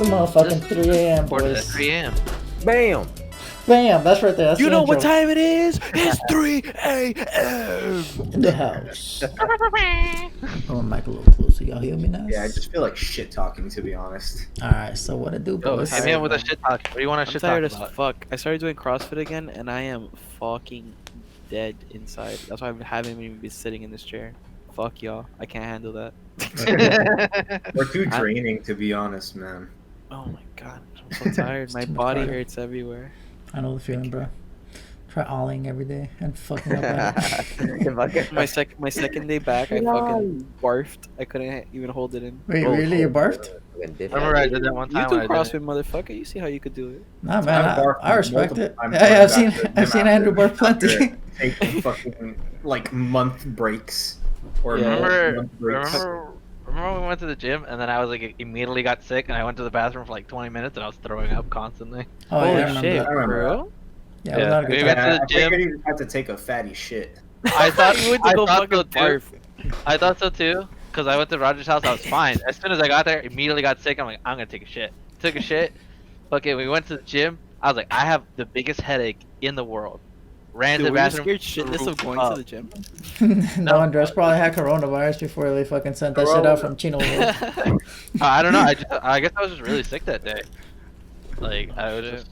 It's a motherfucking 3 a.m. Recorded at boys. 3 a.m. Bam. Bam, that's right there. That's You the know what intro. time it is? It's 3 a.m. In the house. Put my mic a little closer. Y'all hear me now? Yeah, I just feel like shit talking, to be honest. Alright, so what it do, Yo, boys? hit me up with a shit talk. What do you want to I'm shit talk tired as about? fuck. I started doing CrossFit again, and I am fucking dead inside. That's why I haven't even been sitting in this chair. Fuck y'all. I can't handle that. We're too draining, to be honest, man. Oh my god. I'm so tired. It's My too much body harder. hurts everywhere. I know the feeling, bro. Try olling every day and fucking up at it. My second day back, I fucking barfed. I couldn't even hold it in. Wait, really? You barfed? Remember I did that one You time do when I did CrossFit, motherfucker. You see how you could do it. Nah, man, I've barfed I respect multiple it. times Yeah, going I've seen, back to the I've seen gym Andrew barf after plenty. taking fucking like month breaks or Yeah. month breaks. Remember when we went to the gym and then I was like immediately got sick and I went to the bathroom for like 20 minutes and I was throwing up constantly. Oh, yeah, I Holy remember shit, that. I remember bro. Yeah, it was not a We good went time. to Yeah, the I gym. figured you had to take a fatty shit. I thought You went to go so fucking too. barf. I thought so too. Cause I went to Roger's house, I was fine. As soon as I got there, immediately got sick. I'm like, I'm gonna take a shit. Took a shit. Okay, we went to the gym. I was like, I have the biggest headache in the world. Ran Dude, to the were you bathroom. scared shitless of going to the gym? No, Andres probably had coronavirus before they fucking sent that shit out from Chino World. I don't know. I guess I was just really sick that day. Like I was just.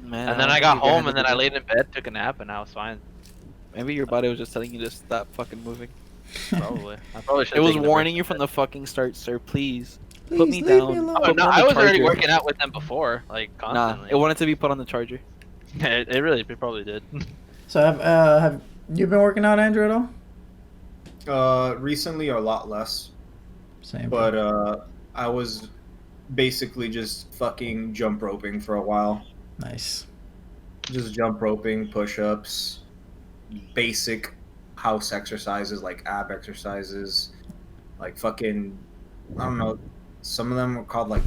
Man, And then don't I got think your home head and then would I be laid in bed, took a nap, and I was fine. Maybe your body was just telling you to stop fucking moving. Probably. I probably should. It was warning you from the fucking start, sir. Please. Please Put me leave down. me alone. Oh Put me no, on I the was already charger. working out with them before, like Nah, constantly. it wanted to be put on the charger. It probably did. So have you been working out, Andrew, at all? Recently a lot less, Same. but I was basically just fucking jump roping for a while. Nice. Just jump roping, push-ups, basic house exercises like ab exercises, like fucking, I don't know, some of them were called like,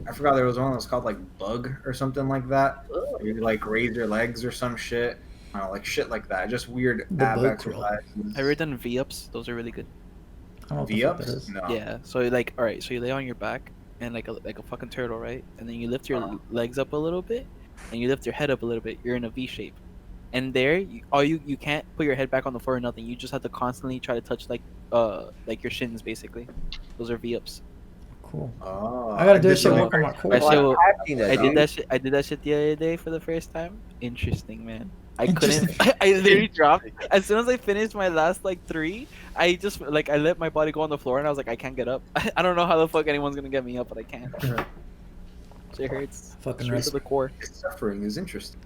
I forgot there was one that was called like bug or something like that. You like raise your legs or some shit. I don't know, like shit like that. Just weird The ab bug crawl. exercises. Have you ever done V-ups? Those are really good. I don't know what the fuck that V-ups? is. No. Yeah. So like, all right. So you lay on your back and like a fucking turtle, right? And then you lift your legs up a little bit, and you lift your head up a little bit. You're in a V shape. And there, you can't put your head back on the floor or nothing. You just have to constantly try to touch like your shins basically. Those are V-ups. Cool. Oh, I gotta do this did shit the work on my legs. core. I still- I've seen that. I did dude. that shit. I did that shit the other day for the first time. Interesting, man. I couldn't. Interesting. I literally dropped. As soon as I finished my last like 3, I just like I let my body go on the floor and I was like, I can't get up. I don't know how the fuck anyone's gonna get me up, but I can't. Shit hurts. Fucking Straight rest. to the core. Suffering is interesting.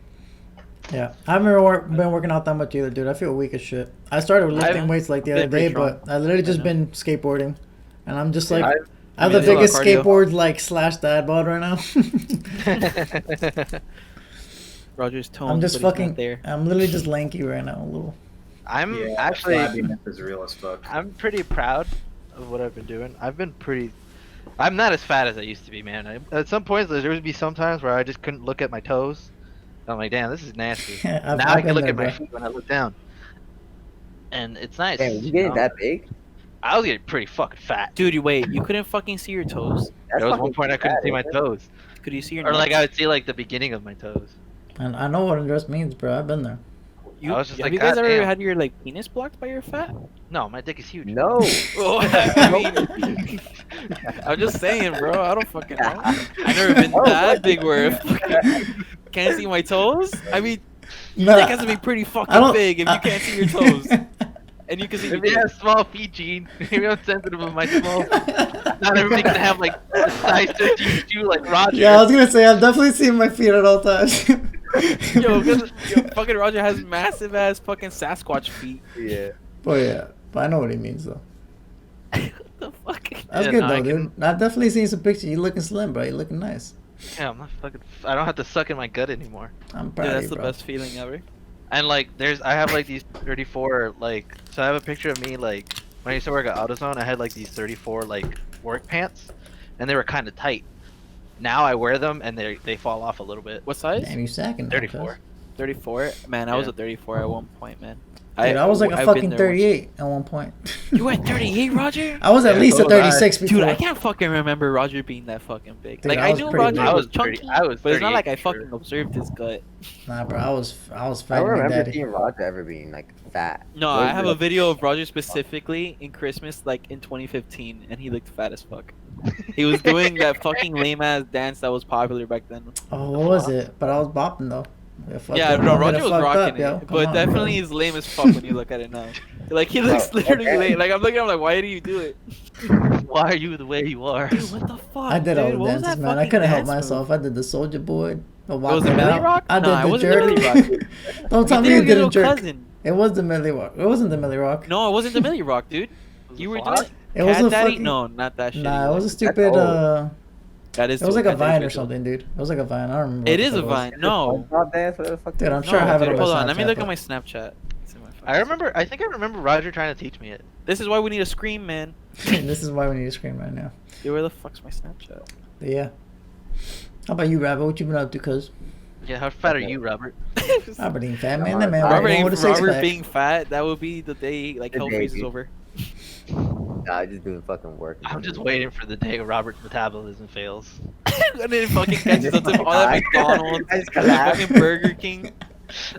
Yeah, I haven't been working out that much either, dude. I feel weak as shit. I started lifting weights like the been other day, pretty but I literally just know. been skateboarding, and I'm just like, I've- I have I mean, the it's a lot biggest of cardio. skateboard like slash dad bod right now. Roger's tone. I'm just but he's not fucking. there. I'm literally just lanky right now, a little. I'm Yeah, actually, flabbiness is real as fuck. I'm pretty proud of what I've been doing. I've been pretty. I'm not as fat as I used to be, man. At some points, there would be some times where I just couldn't look at my toes. I'm like, damn, this is nasty. I've Now I been can look there, at my bro. feet when I look down, and it's nice. Damn, you you getting know? that big? I was getting pretty fucking fat. Dude, you wait. You couldn't fucking see your toes. That's There was fucking one point I couldn't bad, see my isn't it? toes, Could you see your? or like nuts? I would see like the beginning of my toes. And I know what undress means, bro. I've been there. You, I was just have like, you guys "God ever damn." had your like penis blocked by your fat? No, my dick is huge. No. Oh, I mean, I'm just saying, bro. I don't fucking know. I've never been that big where it fucking can't see my toes. I mean, No, dick has to be pretty I fucking don't- big if you can't see your toes, and you can see your Maybe I dick. have small feet, Gene. Maybe I'm sensitive with my small. Not everybody can have like a size 13 shoe like Roger. Yeah, I was gonna say I've definitely seen my feet at all times. Yo, fucking Roger has massive ass fucking Sasquatch feet. Yeah. But yeah, but I know what he means though. What the fuck? That's Yeah, good no, though, I dude. I've definitely seen some pictures. You looking slim, bro. You looking nice. Yeah, I'm not fucking. I don't have to suck in my gut anymore. I'm proud Yeah, of that's you, the bro. best feeling ever. And like, I have like these 34 like. So I have a picture of me like when I used to work at AutoZone. I had like these 34 like work pants, and they were kind of tight. Now I wear them and they fall off a little bit. What size? Damn, you sacking. now, 34. cuz. 34. Man, I was Yeah. a 34 at one point, man. Dude, I was like a I've been fucking there 38 at one point. You were at 38, Roger? I was at Yeah, least so a was I. 36 before. Dude, I can't fucking remember Roger being that fucking big. Dude, Like, I I was knew pretty Roger big. I was was chunky, 30 I was but it's not like I 38 fucking sure. observed his gut. Nah, bro, I was I don't fighting Big remember Daddy. seeing Roger ever being like fat. No, Really I have a big. video of Roger specifically in Christmas, like in 2015, and he looked fat as fuck. He was doing that fucking lame ass dance that was popular back then. Oh, what was it? But I was bopping though. Yeah, no, Roger was rocking it, but definitely is. is lame as fuck when you look at it now. Like he looks Bro, literally okay. lame. Like I'm looking, I'm like, why do you do it? Why are you the way you are? Dude, what the fuck? I did all dude? the What was dances, that man. I fucking couldn't help dance move? myself. I did the Soldier Boy. The It was the walking Millie out. Rock? I did Nah, it the wasn't jerk. the Millie Rock. Don't tell me You you did did a your jerk. cousin. It was the Millie Rock. It wasn't the Millie Rock. No, it wasn't the Millie Rock, dude. You were doing Flop? It was Cat a Daddy? fucking. No, not that shit. Nah, it was a That's stupid. old. That is. It was like Cat a Daddy's Vine or video. something, dude. It was like a Vine. I don't remember. It what is the a fuck it was. Vine. No. SpongeBob dance, whatever the fuck. Dude, I'm it sure I No, have it dude, on my hold on. Let me Snapchat, look at but- my Snapchat. It's in my I photos. remember. I think I remember Roger trying to teach me it. This is why we need a screen, man. This is why we need a screen right now. Dude, where the fuck's my Snapchat? But yeah. How about you, Rabbit? What you been up to, cuz? Yeah, how fat are you, Robert? Robert ain't fat, man. That man Robert walking with a six Robert pack. being fat, that would be the day like The hell day, freezes dude. over. Nah, just doing fucking work. I'm just waiting for the day Robert's metabolism fails. And then fucking catches up to all that McDonald's, I just collapsed. fucking Burger King.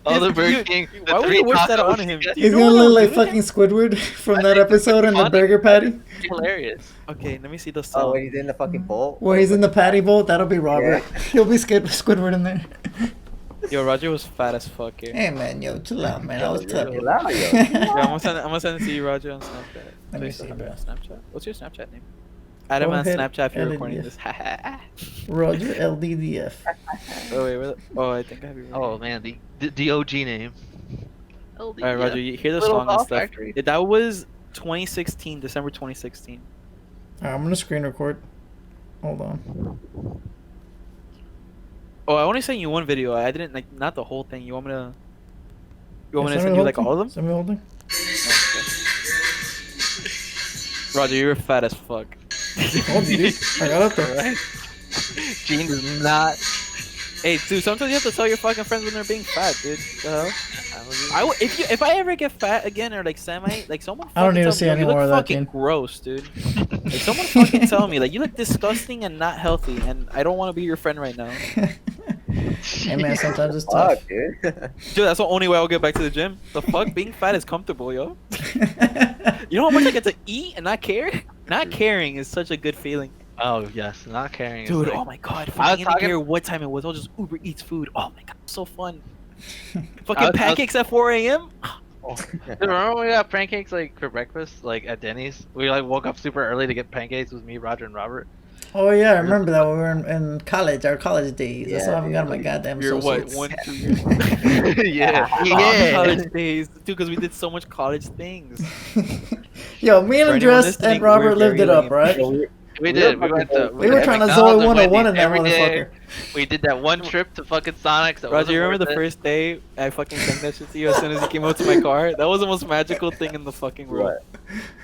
All the Dude, Burger King. why would you wish that on him? Do you He's know gonna what look I'm like doing? fucking Squidward from that episode in the Funny. burger patty. Hilarious. Okay, let me see the Oh, song. when he's in the fucking bowl. Where he's in the patty bowl, that'll be Robert. He'll be Squidward in there. Yo, Roger was fat as fuck here. Hey man, yo, chill out, man. I was tough. Chill out, yo. Yo, I'm gonna send it to you, Roger, on Snapchat. Let me Wait, see, so bro. on Snapchat. What's your Snapchat name? Add him Go on ahead, Snapchat if you're edit recording this. this. Roger LDDF. Oh wait, oh I think I have you. Oh man, the OG name. All right, Roger, you hear the Little song and Doll stuff. Factory. That was 2016, December 2016. Alright, I'm gonna screen record. Hold on. Oh, I only sent you one video. I didn't like not the whole thing. You want me to? You want me to Send send me you the like whole all of them? Send me the whole thing. Roger, you're fat as fuck. Hold you, dude. I got up there. Right? Gene does not. Hey, dude, sometimes you have to tell your fucking friends when they're being fat, dude. The hell? If I ever get fat again or like semi, like someone. I don't fucking need to tell see me, any you look more of that, fucking Gene. gross, dude. Like someone fucking tell me like you look disgusting and not healthy, and I don't want to be your friend right now. Hey man, sometimes it's tough. Fuck, dude. Dude, that's the only way I'll get back to the gym. The fuck, being fat is comfortable, yo. You know how much I get to eat and not care? Not caring is such a good feeling. Oh yes, not caring. is Dude, like- oh my god, if I I was didn't talking- care what time it was, I'll just Uber Eats food. Oh my god, so fun. I Fucking was- pancakes at 4 a.m. Dude, remember when we got pancakes like for breakfast, like at Denny's? We like woke up super early to get pancakes with me, Roger, and Robert. Oh yeah, I remember that when we were in college, our college days. That's Yeah, how I forgot my goddamn You're what, associates. 1, 2 years old? yeah, Oh, yeah. college days, dude, because we did so much college things. Yo, me and For anyone Andres listening, and Robert we're lived very it up, lame. right? We did. We went to. We were did trying to McDonald's Zoe and 101 in Wendy's that every day. motherfucker. We did that one trip to fucking Sonic's. That Roger, wasn't you remember worth the it. first day I fucking sent that shit to you as soon as you came up to my car? That was the most magical thing in the fucking world.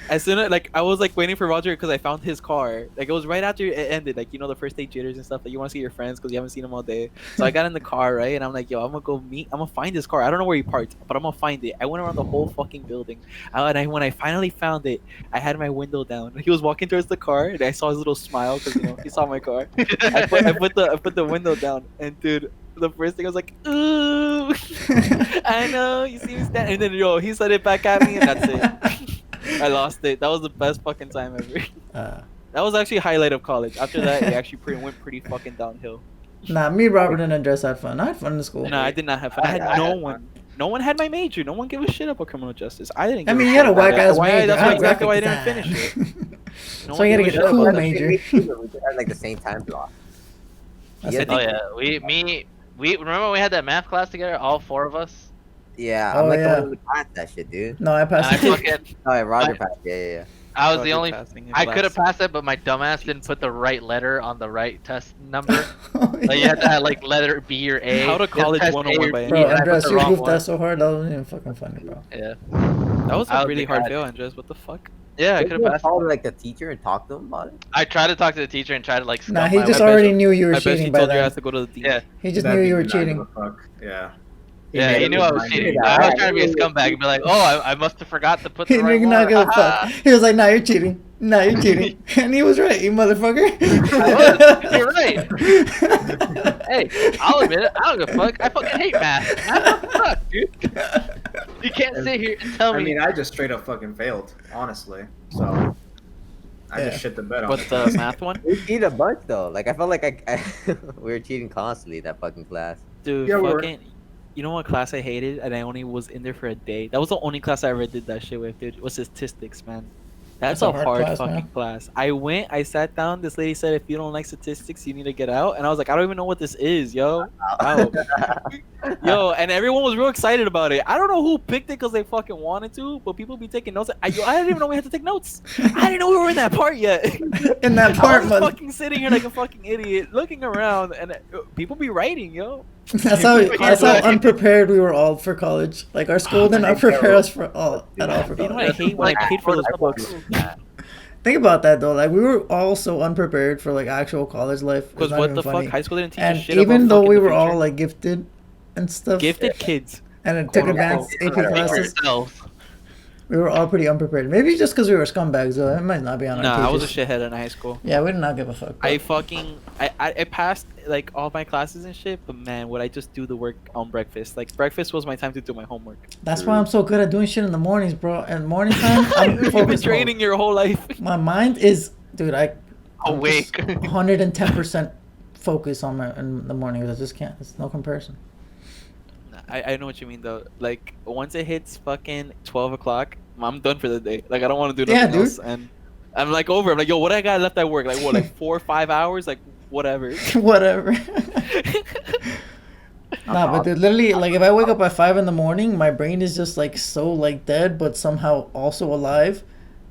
As soon as like I was like waiting for Roger because I found his car. Like it was right after it ended. Like you know the first day jitters and stuff. Like you want to see your friends because you haven't seen them all day. So I got in the car right, and I'm like, yo, I'm gonna find this car. I don't know where he parked, but I'm gonna find it. I went around the whole fucking building, when I finally found it, I had my window down. He was walking towards the car, and I saw his little smile because you know he saw my car. I put the window down, and dude, the first thing I was like, ooh, I know you see me stand, and then yo, he said it back at me, and that's it. I lost it. That was the best fucking time ever. That was actually a highlight of college. After that, it actually went pretty fucking downhill. Nah, me, Robert, and Andres had fun. I had fun in school. No, I did not have fun. I had I no had one. No one had my major. No one gave a shit about criminal justice. I didn't. I give mean, a you had a shit about whack that. ass Why- major. That's I why had exactly why I graphic didn't finish it. design. No So one you gave gotta a get shit a cool about that. major. We had like the same time block. That's Yeah, it. Oh yeah, we remember we had that math class together, all four of us. Yeah, Oh, I'm like yeah. the one who passed that shit, dude. No, I And passed I it. fucking, Oh, yeah, Roger I- passed. Yeah. I was the Roger only. passing in I could have class. passed it, but my dumbass didn't put the right letter on the right test number. Oh, Like you had to have like letter B or A. How to It's college test 101 A or by B, Bro, and I put Andres, the you wrong goofed one. that so hard. That wasn't even fucking funny, bro. Yeah. That was I a was really the hard guy. fail, Andres. What the fuck? Yeah, I could Didn't have you passed. call like the teacher and talk to him about it? I tried to talk to the teacher and try to like. Nah, scuff he my just way. bet already you- knew you were I bet she cheating by told your then. ass to go to the dean. Yeah. He just That knew you were dude did not cheating. give a fuck. Yeah. Yeah, made he it knew I was remind cheating. me. I was trying to be a scumbag and be like, oh, I must have forgot to put the He right did not one. give a fuck. He was like, "Nah, you're cheating. Nah, you're cheating," and he was right, you motherfucker. You're right. Hey, I'll admit it. I don't give a fuck. I fucking hate math. Math sucks, dude. You can't sit here and tell I me. mean, I just straight up fucking failed, honestly. So I Yeah. just shit the bed on But it. the math one, We cheated a bunch though. Like I felt like we were cheating constantly that fucking class. dude, Yeah, we were. fucking. You know what class I hated, and I only was in there for a day. That was the only class I ever did that shit with, dude. It was statistics, man. That's a hard class, fucking man. class. I went, I sat down. This lady said, "If you don't like statistics, you need to get out." And I was like, "I don't even know what this is, yo." Out. Yo, and everyone was real excited about it. I don't know who picked it because they fucking wanted to, but people be taking notes. I didn't even know we had to take notes. I didn't know we were in that part yet. In that I part, was mother. fucking sitting here like a fucking idiot, looking around, and people be writing, yo. That's how unprepared we were all for college. Like our school did not prepare us for all at all for You know what I college. hate when I paid for those books? Think about that though. Like we were all so unprepared for like actual college life. It's Because not what even the funny. fuck? High school didn't teach us And shit even about though fucking we the were all future. like gifted and stuff, Gifted kids. and it took Quote, advanced AP Think for classes, yourself. we were all pretty unprepared. Maybe just because we were scumbags though. It might not be on our Nah, I was a teachers. shithead in high school. Yeah, we did not give a fuck. I but- fucking I passed like all my classes and shit, but man, would I just do the work on breakfast? Like breakfast was my time to do my homework. That's why I'm so good at doing shit in the mornings, bro. And morning time, I'm You've been focused. training your whole life. My mind is, dude. I'm Awake. 110% focus on my in the morning. I just can't. It's no comparison. I know what you mean though. Like once it hits fucking 12 o'clock, I'm done for the day. Like I don't want to do Yeah, nothing dude. else. And I'm like over. I'm like, yo, what I got left at work? Like what? Like 4 or 5 hours? Like whatever. Whatever. Nah, but dude, literally, like if I wake up at 5 in the morning, my brain is just like so like dead, but somehow also alive.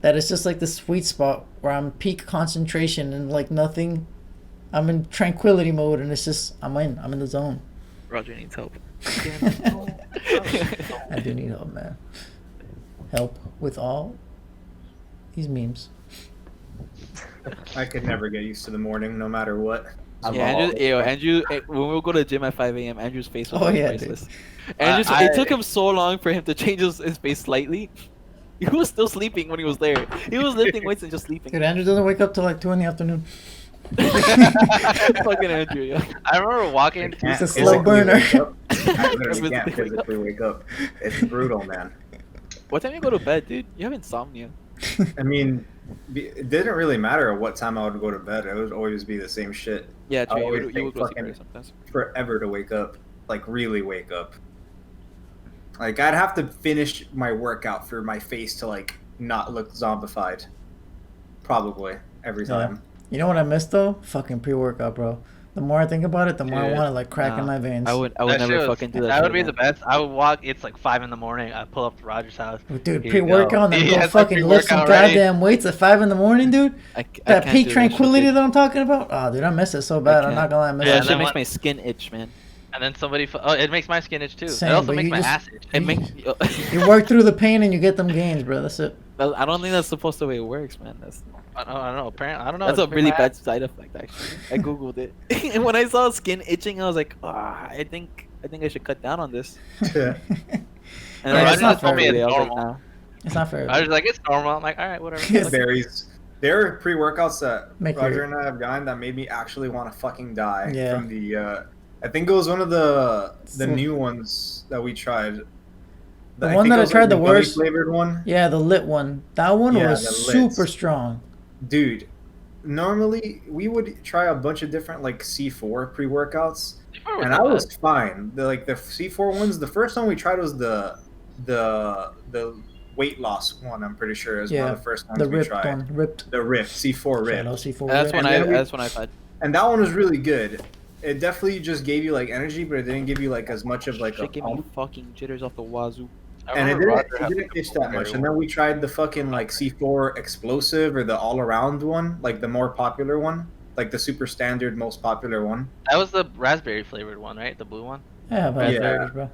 That it's just like the sweet spot where I'm peak concentration and like nothing. I'm in tranquility mode, and it's just I'm in the zone. Roger needs help. I do need help, man. Help with all these memes. I could never get used to the morning, no matter what. Yeah, Andrew, when we would go to the gym at 5 a.m., Andrew's face was Oh, always yeah, dude. priceless. Andrew's, I- it took him so long for him to change his face slightly. He was still sleeping when he was there. He was lifting weights and just sleeping. Dude, Andrew doesn't wake up till like 2 in the afternoon. Fucking Andrew, yeah. I remember walking. He's a Physically slow burner. wake up. I literally Physically can't wake up. physically wake up. It's brutal, man. What time you go to bed, dude? You have insomnia. I mean, it didn't really matter what time I would go to bed. It would always be the same shit. Yeah, I true. always You think would go sleep fucking- early sometimes. Forever to wake up, like really wake up. Like I'd have to finish my workout for my face to like not look zombified. Probably every Yeah. time. You know what I miss though? Fucking pre-workout, bro. The more I think about it, the more I Dude, want to like crack in nah. my veins. I would That never shit was- fucking do that. That shit would be again. the best. I would walk. It's like 5 in the morning. I pull up to Roger's house. Dude, Here you pre-workout go. and then He go has my fucking lift some pre-workout ready. goddamn weights at 5 in the morning, dude. I That can't peak do shit, tranquility dude. that I'm talking about. Oh, dude, I miss it so bad. I'm can't. not gonna lie, I miss Yeah, Yeah, it. that and shit then makes what- my skin itch, man. And then somebody. Oh, it makes my skin itch too. Same, it also but makes you my just- ass itch. It makes. You work through the pain and you get them gains, bro. That's it. I don't think that's supposed to way it works, man. I don't know. Apparently, I don't know. That's a It's really my bad ass. side effect, actually. I googled it, and when I saw skin itching, I was like, I think I should cut down on this. And Yeah, then I it's just not told me fair. it, I was like, Normal. nah. It's not fair. I was like, it's normal. I'm like, all right, whatever. Yes. Berries. There are pre-workouts that Make Roger your- and I have gotten that made me actually want to fucking die. Yeah. From the, I think it was one of the So- new ones that we tried. The I one think that it I was, tried like, the gummy worst- flavored one. Yeah, the lit one. That one Yeah, was the lits. super strong. Dude, normally we would try a bunch of different like C4 pre-workouts, and I was fine. The C4 ones. The first one we tried was the weight loss one. I'm pretty sure is one Yeah, of the first ones The we ripped tried. one. Ripped. The Rift C4 Rift. Shadow C4 That's ripped. when And then that's when I've had. And that one was really good. It definitely just gave you like energy, but it didn't give you like as much of like a Shit gave me pump. fucking jitters off the wazoo. And it didn't itch that much. And then we tried the fucking like C4 explosive or the all around one, like the more popular one, like the super standard most popular one. That was the raspberry flavored one, right? The blue one. Yeah, but Yeah. yeah. Bro.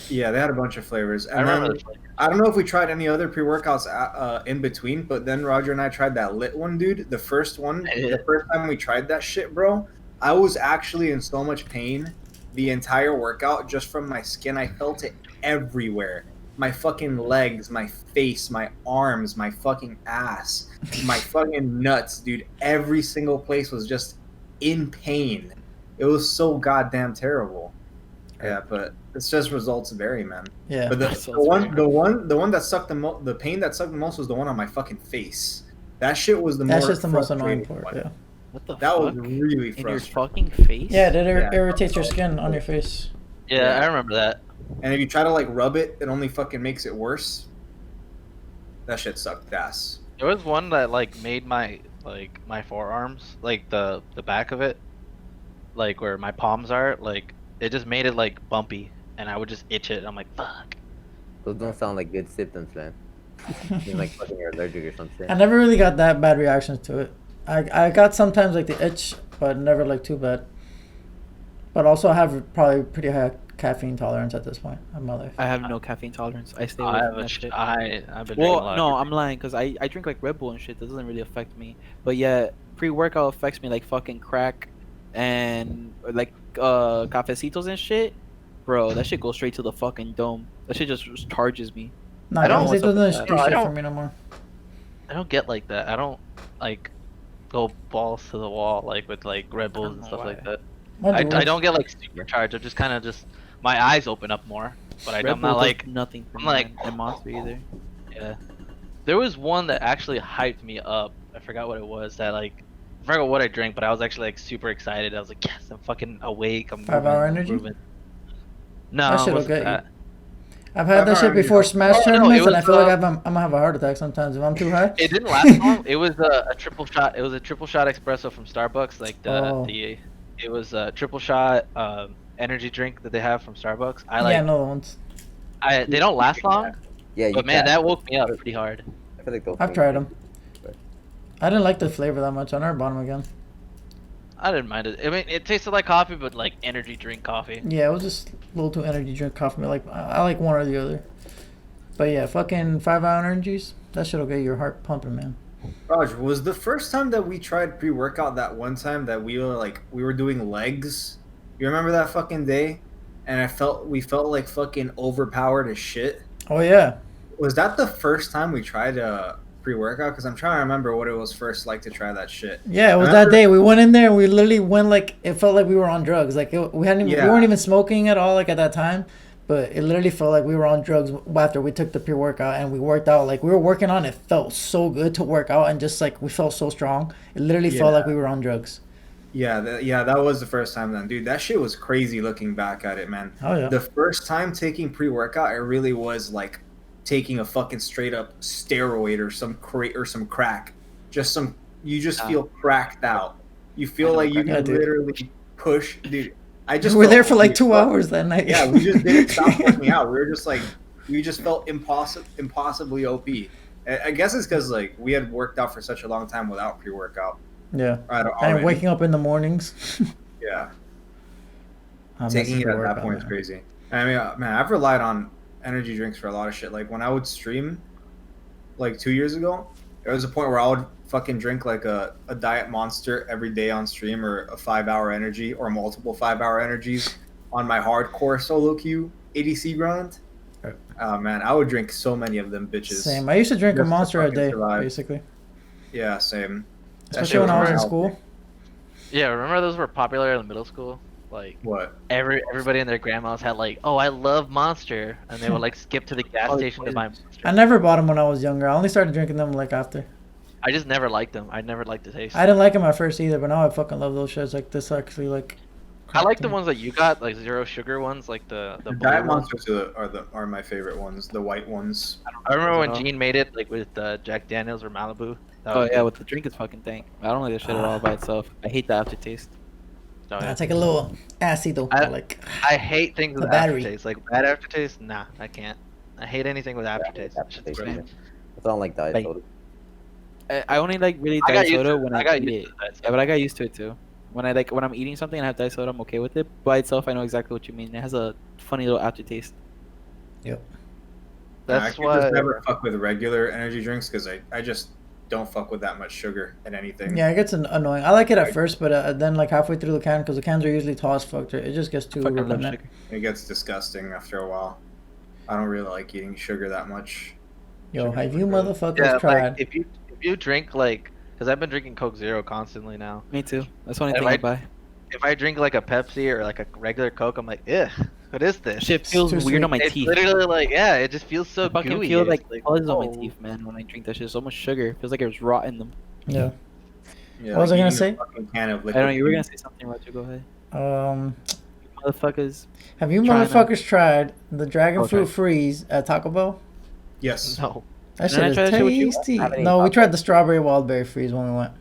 Yeah, they had a bunch of flavors. I And remember then this flavor. I don't know if we tried any other pre-workouts in between, but then Roger and I tried that lit one, dude. The first one, the first time we tried that shit, bro, I was actually in so much pain the entire workout just from my skin. I felt it everywhere. My fucking legs, my face, my arms, my fucking ass, my fucking nuts, dude. Every single place was just in pain. It was so goddamn terrible. Yeah, but it's just results vary, man. Yeah. But the one that sucked the pain that sucked the most was the one on my fucking face. That shit was the That's more just the most annoying frustrating part. one. Yeah. What the That fuck? was really In your frustrating. fucking face? Yeah, that Yeah. irritates your skin on your face. Yeah, Yeah. I remember that. And if you try to like rub it, it only fucking makes it worse. That shit sucked ass. There was one that like made my forearms, like the back of it, like where my palms are, like it just made it like bumpy, and I would just itch it. I'm like, fuck. Those don't sound like good symptoms, man. Seem like fucking you're allergic or something. I never really got that bad reactions to it. I got sometimes like the itch, but never like too bad. But also I have probably pretty high caffeine tolerance at this point in my life. I have no caffeine tolerance. I stay away I from have that a shit. I've been drinking a lot. Well, of no, caffeine. I'm lying because I drink like Red Bull and shit. That doesn't really affect me. But yeah, pre-workout affects me like fucking crack and like cafecitos and shit. Bro, that shit goes straight to the fucking dome. That shit just charges me. No, I don't it know what's up doesn't with that. do No, I shit for don't- me no more. I don't get like that. I don't like go balls to the wall like with like Red Bulls and know stuff like why. that. What do I don't get like supercharged. I'm just kind of just my eyes open up more, but Red I'm Bull not does like nothing for I'm me, like- man, and Monster either. yeah. There was one that actually hyped me up. I forgot what it was. That like I forgot what I drank, but I was actually like super excited. I was like, yes, I'm fucking awake. I'm 5 moving, Hour I'm Energy? moving. No, That it shit'll wasn't get you. that. I've had that I've shit already- before Smash Oh, no, it tournaments, and I was, feel like I'm gonna have a heart attack sometimes if I'm too high. It didn't last long. It was a triple shot. It was a triple shot espresso from Starbucks. Like Oh. it was a triple shot energy drink that they have from Starbucks. I like. Yeah, no ones. They don't last long, Yeah, you but man, can. that woke me up pretty hard. I feel like those I've things- tried them. I didn't like the flavor that much. I never bought them again. I didn't mind it. I mean, it tasted like coffee, but like energy drink coffee. Yeah, it was just a little too energy drink coffee. Like I like one or the other. But yeah, fucking 5 Hour Energies. That shit'll get your heart pumping, man. Raj, was the first time that we tried pre-workout that one time that we were doing legs? You remember that fucking day? And we felt like fucking overpowered as shit. Oh yeah. Was that the first time we tried pre-workout? Because I'm trying to remember what it was first like to try that shit. Yeah, it was Remember- that day. We went in there and we literally went like it felt like we were on drugs. Like we hadn't even, Yeah. we weren't even smoking at all like at that time. But it literally felt like we were on drugs after we took the pre-workout and we worked out. Like we were working on it. Felt so good to work out and just like we felt so strong. It literally felt Yeah. like we were on drugs. Yeah, that was the first time then. Dude, that shit was crazy looking back at it, man. Oh yeah. The first time taking pre-workout, it really was like taking a fucking straight up steroid or some crack. You just feel cracked out. You feel I know like you crack. can Yeah, dude. literally push, dude. I just We were felt there for like really 2 fucked. hours that night. Yeah, we just didn't stop working out. We were just like, we just felt impossibly OP. I guess it's because like we had worked out for such a long time without pre-workout. Yeah. Right, And already. waking up in the mornings. Yeah, I'm taking missing it at that pre-workout, point is man. crazy. I mean, man, I've relied on energy drinks for a lot of shit. Like when I would stream, like 2 years ago, there was a point where I would fucking drink like a diet Monster every day on stream, or a 5 Hour Energy, or multiple 5 Hour Energies on my hardcore solo queue ADC grind. Right. Oh man, I would drink so many of them bitches. Same. I used to drink a Just to Monster a fucking day, survive. basically. Yeah, same. That Especially shit when I was in unhealthy. school. Yeah, remember those were popular in middle school? Like What? everybody and their grandmas had like, oh, I love Monster, and they would like skip to the gas Oh, station to yeah. buy Monster. I never bought them when I was younger. I only started drinking them like after. I just never liked them. I never liked the taste. I didn't like them at first either, but now I fucking love those shits. Like this actually like. I like cracked the me. ones that you got, like zero sugar ones, like the The blue diet ones. Monsters are my favorite ones. The white ones. I remember when Oh. Gene made it, like with Jack Daniels or Malibu. That Oh was yeah, good. with the drink is fucking dank. I don't like that shit at all by itself. I hate the aftertaste. Oh, yeah. It's like a little acido. I- Like I hate things The with battery. aftertaste. Like bad aftertaste, nah, I can't. I hate anything with aftertaste. That shit's Aftertaste, great. yeah. I don't like diet Like- soda. I only like really I got diet used soda to when it. I, I got eat used it. to that. Yeah, but I got used to it too. When I'm eating something and I have diet soda, I'm okay with it. By itself, I know exactly what you mean. It has a funny little aftertaste. That's I can why. just never fuck with regular energy drinks because I just don't fuck with that much sugar in anything. Yeah, it gets annoying. I like it at first, but then like halfway through the can, because the cans are usually tall as fuck, it just gets too Fucking love redundant. sugar. It gets disgusting after a while. I don't really like eating sugar that much. Yo, Sugar's have you pretty good. motherfuckers Yeah, tried? like if you drink like, because I've been drinking Coke Zero constantly now. Me too. That's the only If thing I I- buy. If I drink like a Pepsi or like a regular Coke, I'm like, ugh, what is this? Shit feels too weird sweet. on my It's teeth. literally like, yeah, it just feels so I fucking gooey. feel It's like fuzz on my oh. teeth, man, when I drink that shit. So much sugar. It feels like it was rot in them. Yeah. Yeah, What was I gonna eating a say? fucking can of I don't know. You were liquid gonna say something, Roger. Go ahead. Um, Motherfuckers. have you Trying to- motherfuckers tried the dragon Okay. fruit freeze at Taco Bell? Yes. No. That Didn't I shit try is that shit with you? tasty. I haven't No, eaten we Taco tried the strawberry wildberry freeze when we went.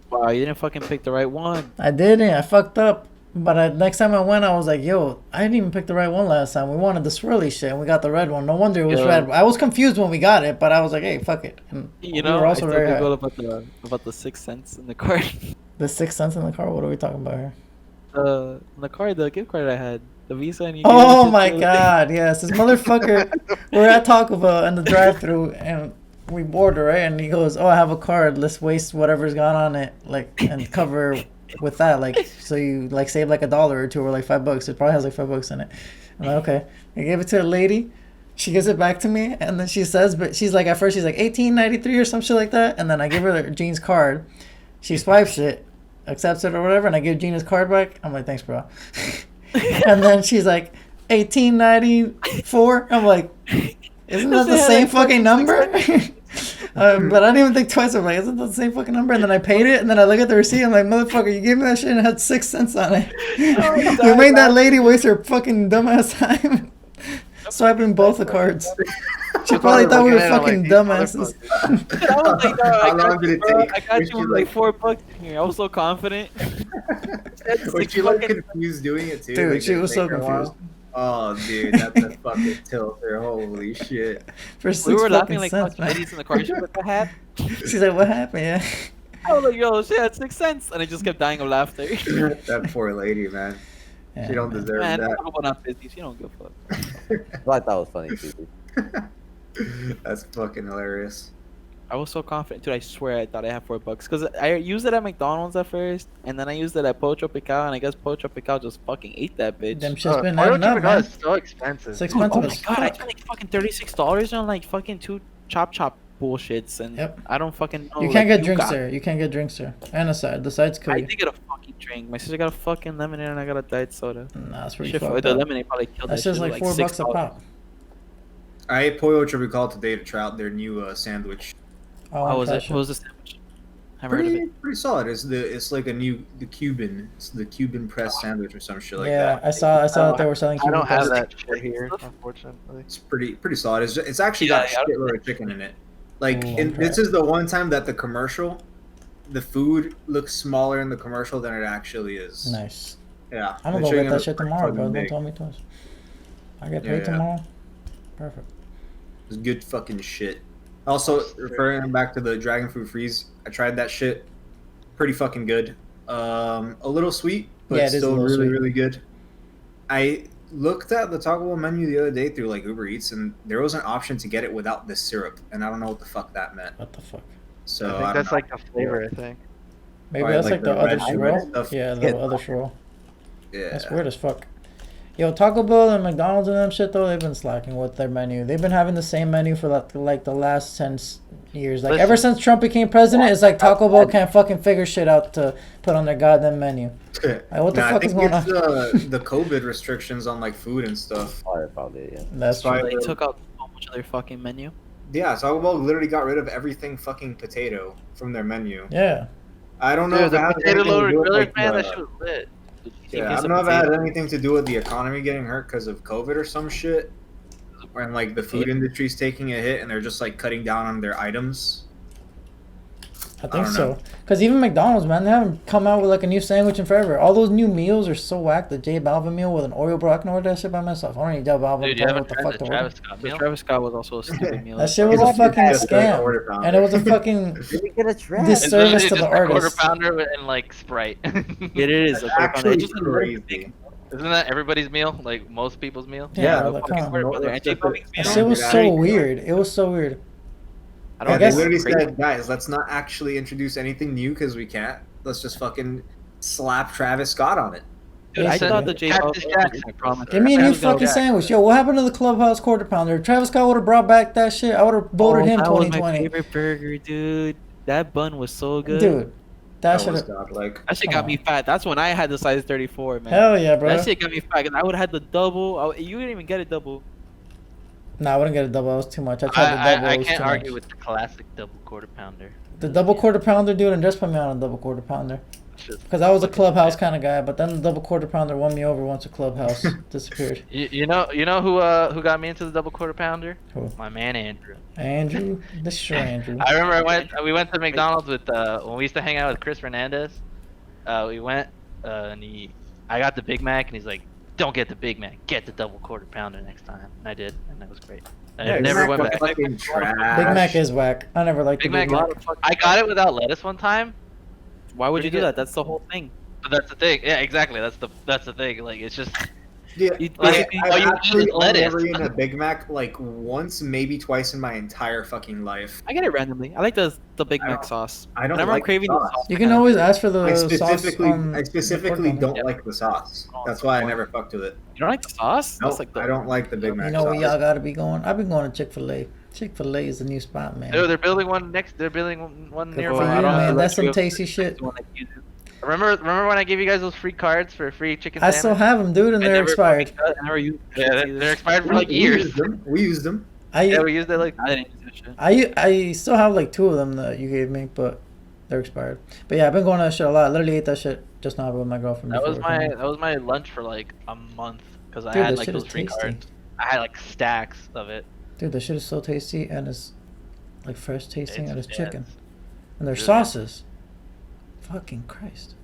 Wow, you didn't fucking pick the right one. I didn't. I fucked up. But next time I went, I was like, yo, I didn't even pick the right one last time. We wanted the swirly shit, and we got the red one. No wonder it was Yeah. red. I was confused when we got it, but I was like, hey, fuck it. And You we know, were I also still very Googled high. about the 6 cents in the card. The 6 cents in the car? What are we talking about here? The card, the gift card I had, the Visa, and you. Oh my god, yes. This motherfucker, we're at Taco Bell in the drive thru and we order, right? And he goes, oh, I have a card. Let's waste whatever's gone on it, like, and cover with that. Like, so you, like, save like $1 or $2 or like $5. It probably has like $5 in it. I'm like, okay. I gave it to the lady. She gives it back to me. And then she says, but she's like, at first, she's like, 18.93 or some shit like that. And then I give her Jean's card. She swipes it, accepts it or whatever. And I give Gina's card back. I'm like, thanks, bro. And then she's like, 18.94. I'm like, isn't that the Yeah, same like, fucking number? But I didn't even think twice. I'm like, isn't that the same fucking number? And then I paid it. And then I look at the receipt. I'm like, motherfucker, you gave me that shit and it had 6 cents on it. You made that lady waste her fucking dumbass time swiping both the cards. She probably thought we were fucking dumbasses. I was like, no, How long did it take? I got Was you she with like $4 in here. I was so confident. Was she like confused doing it too? Dude, Like, she it was take so her a while? confused. Oh, dude, that's a fucking tilter. Holy shit. For 6 We were laughing fucking like cents, fucking man. idiots in the car. She's like, what happened? She's like, what happened? Yeah. I was like, yo, she had 6 cents. And I just kept dying of laughter. That poor lady, man. Yeah, She don't man. deserve Man, that. talk about not busy. She don't give a fuck. Well, I thought it was funny too. That's fucking hilarious. I was so confident, dude. I swear I thought I had $4 because I used it at McDonald's at first, and then I used it at Pollo Tropical, and I guess Pollo Tropical just fucking ate that bitch. Them shit's been Pollo adding up, Tropical man. is so expensive. It's Oh expensive my as god, I fuck. spent like fucking $36 on like fucking 2 chop bullshits, and Yep. I don't fucking know. You like, can't get drinks got- there. You can't get drinks there. And a side. The side's I cool. did get a fucking drink. My sister got a fucking lemonade, and I got a diet soda. Nah, it's pretty Shit, fucked the up. lemonade probably killed that That's just shit. like $4 a $6. pop. I ate Pollo Tropical today to try out their new sandwich. How was that it? shit. What was the sandwich? I haven't heard of Pretty, it. pretty solid. It's like the Cuban. It's the Cuban press sandwich or some shit like Yeah, that. I saw that they were selling I don't Cuban have crust. that shit here, unfortunately. It's pretty solid. It's actually Yeah, got a yeah, I don't- shitload of chicken in it. Like, Ooh, and this is the one time that the commercial, the food looks smaller in the commercial than it actually is. Nice. Yeah. I'm the gonna go chicken get that is shit pretty tomorrow, fucking bro. Don't big. tell me twice. I get paid Yeah. tomorrow. Perfect. It's good fucking shit. Also, referring back to the dragon fruit freeze, I tried that shit. Pretty fucking good. A little sweet, but Yeah, it is a still little really, sweet. really good. I looked at the Taco Bell menu the other day through like Uber Eats, and there was an option to get it without the syrup, and I don't know what the fuck that meant. What the fuck? So I think don't that's know. like the flavor, I think. Maybe Right, that's like like the the other red swirl. stuff. Yeah, the Yeah. other swirl. Yeah. That's weird as fuck. Yo, Taco Bell and McDonald's and them shit though, they've been slacking with their menu. They've been having the same menu for like the last 10 years. Like Listen. ever since Trump became president, it's like Taco Bell can't fucking figure shit out to put on their goddamn menu. Like, what the Nah, I fuck think is going it's on? the COVID restrictions on like food and stuff. Probably, yeah. That's So I- true. They took out so much of their fucking menu. Yeah, Taco Bell literally got rid of everything fucking potato from their menu. Yeah. I don't know Dude, if it the has potato anything to loaded do with, grillers, like, man, the- that shit was lit. Yeah, I don't know if it had anything to do with the economy getting hurt because of COVID or some shit, and like the food industry's taking a hit and they're just like cutting down on their items. I think don't so. know. Because even McDonald's, man, they haven't come out with like a new sandwich in forever. All those new meals are so whack. The J Balvin meal with an Oreo, bro. I can order that shit by myself. I don't need J Balvin. Dude, to you tell me haven't what the tried fuck the to order. Travis Scott The meal? Travis Scott was also a stupid meal. That shit was a It's fucking just a scam. quarter pounder. And it was a fucking Did we get a trap? This- It's service literally to the just a quarter artist. pounder and like Sprite. It is. That's a quarter pounder. actually It's just a little bit crazy. big. Isn't that everybody's meal? Like most people's meal? Yeah, the like, fucking come on. quarter pounder. And J Balvin's That meal, shit was Yeah. so weird. It was so weird. I Yeah, don't they guess- literally crazy. said, guys, let's not actually introduce anything new because we can't. Let's just fucking slap Travis Scott on it. Dude, I Basically. thought the J Cactus Jackson. promise. Give me a new Travis fucking Jackson. sandwich. Yo, what happened to the Clubhouse Quarter Pounder? If Travis Scott would have brought back that shit, I would have voted him That was my 2020. favorite burger, dude. That bun was so good. Dude, that That should was have. godlike. That shit Come got me fat. That's when I had the size 34, man. Hell yeah, bro. That shit got me fat. 'Cause I would have had the double. You didn't even get a double. Nah, I wouldn't get a double. That was too much. I tried the double. I it was can't too argue much. with the classic double quarter pounder. The double quarter pounder, dude, and just put me on a double quarter pounder. Because I was a Clubhouse kind of guy, but then the double quarter pounder won me over once the Clubhouse disappeared. You know who got me into the double quarter pounder? Who? My man Andrew. Andrew, this sure Andrew. I remember we went to McDonald's with when we used to hang out with Chris Fernandez. We went and I got the Big Mac and he's like, "Don't get the Big Mac, get the double quarter pounder next time." And I did, and that was great. I Yeah, never Big went Mac back. was fucking trash. Big Mac is whack. I never liked Big the Big Mac- Mac. I got it without lettuce one time, Why would you Pretty do good. that? That's the whole thing. but that's the thing. Yeah, exactly. That's the thing. Like it's just Yeah, You Like, basically- all you I've eat actually is only lettuce. ever eaten a Big Mac like once, maybe twice in my entire fucking life. I get it randomly. I like the Big I Mac don't- sauce. I don't Whenever like I'm craving the the sauce. sauce, You can always ask for the I sauce specifically, on I specifically the pork don't on like the sauce. That's why I never fucked with it. You don't like the sauce? No, That's like the. I don't like the Big it. Mac You know where sauce. y'all gotta be going? I've been going to Chick-fil-A. Chick-fil-A is the new spot, man. they're building one next. They're building one Good nearby. for I you, don't have man. to That's let some you- tasty shit. the one that you do. Remember when I gave you guys those free cards for a free chicken I sandwich? still have them, dude, and I they're never expired. fucking- I never used Yeah, they're expired for We like years. used them. We used them. Yeah, I we used it like. I didn't use that shit. I still have like 2 of them that you gave me, but they're expired. But yeah, I've been going to that shit a lot. I literally ate that shit just now with my girlfriend. That was before we my came. that was my lunch for like a month because I Dude, had that like shit is those free tasty. cards. I had like stacks of it. Dude, that shit is so tasty and it's like fresh tasting and it's yeah, chicken. And their really sauces. Fucking Christ.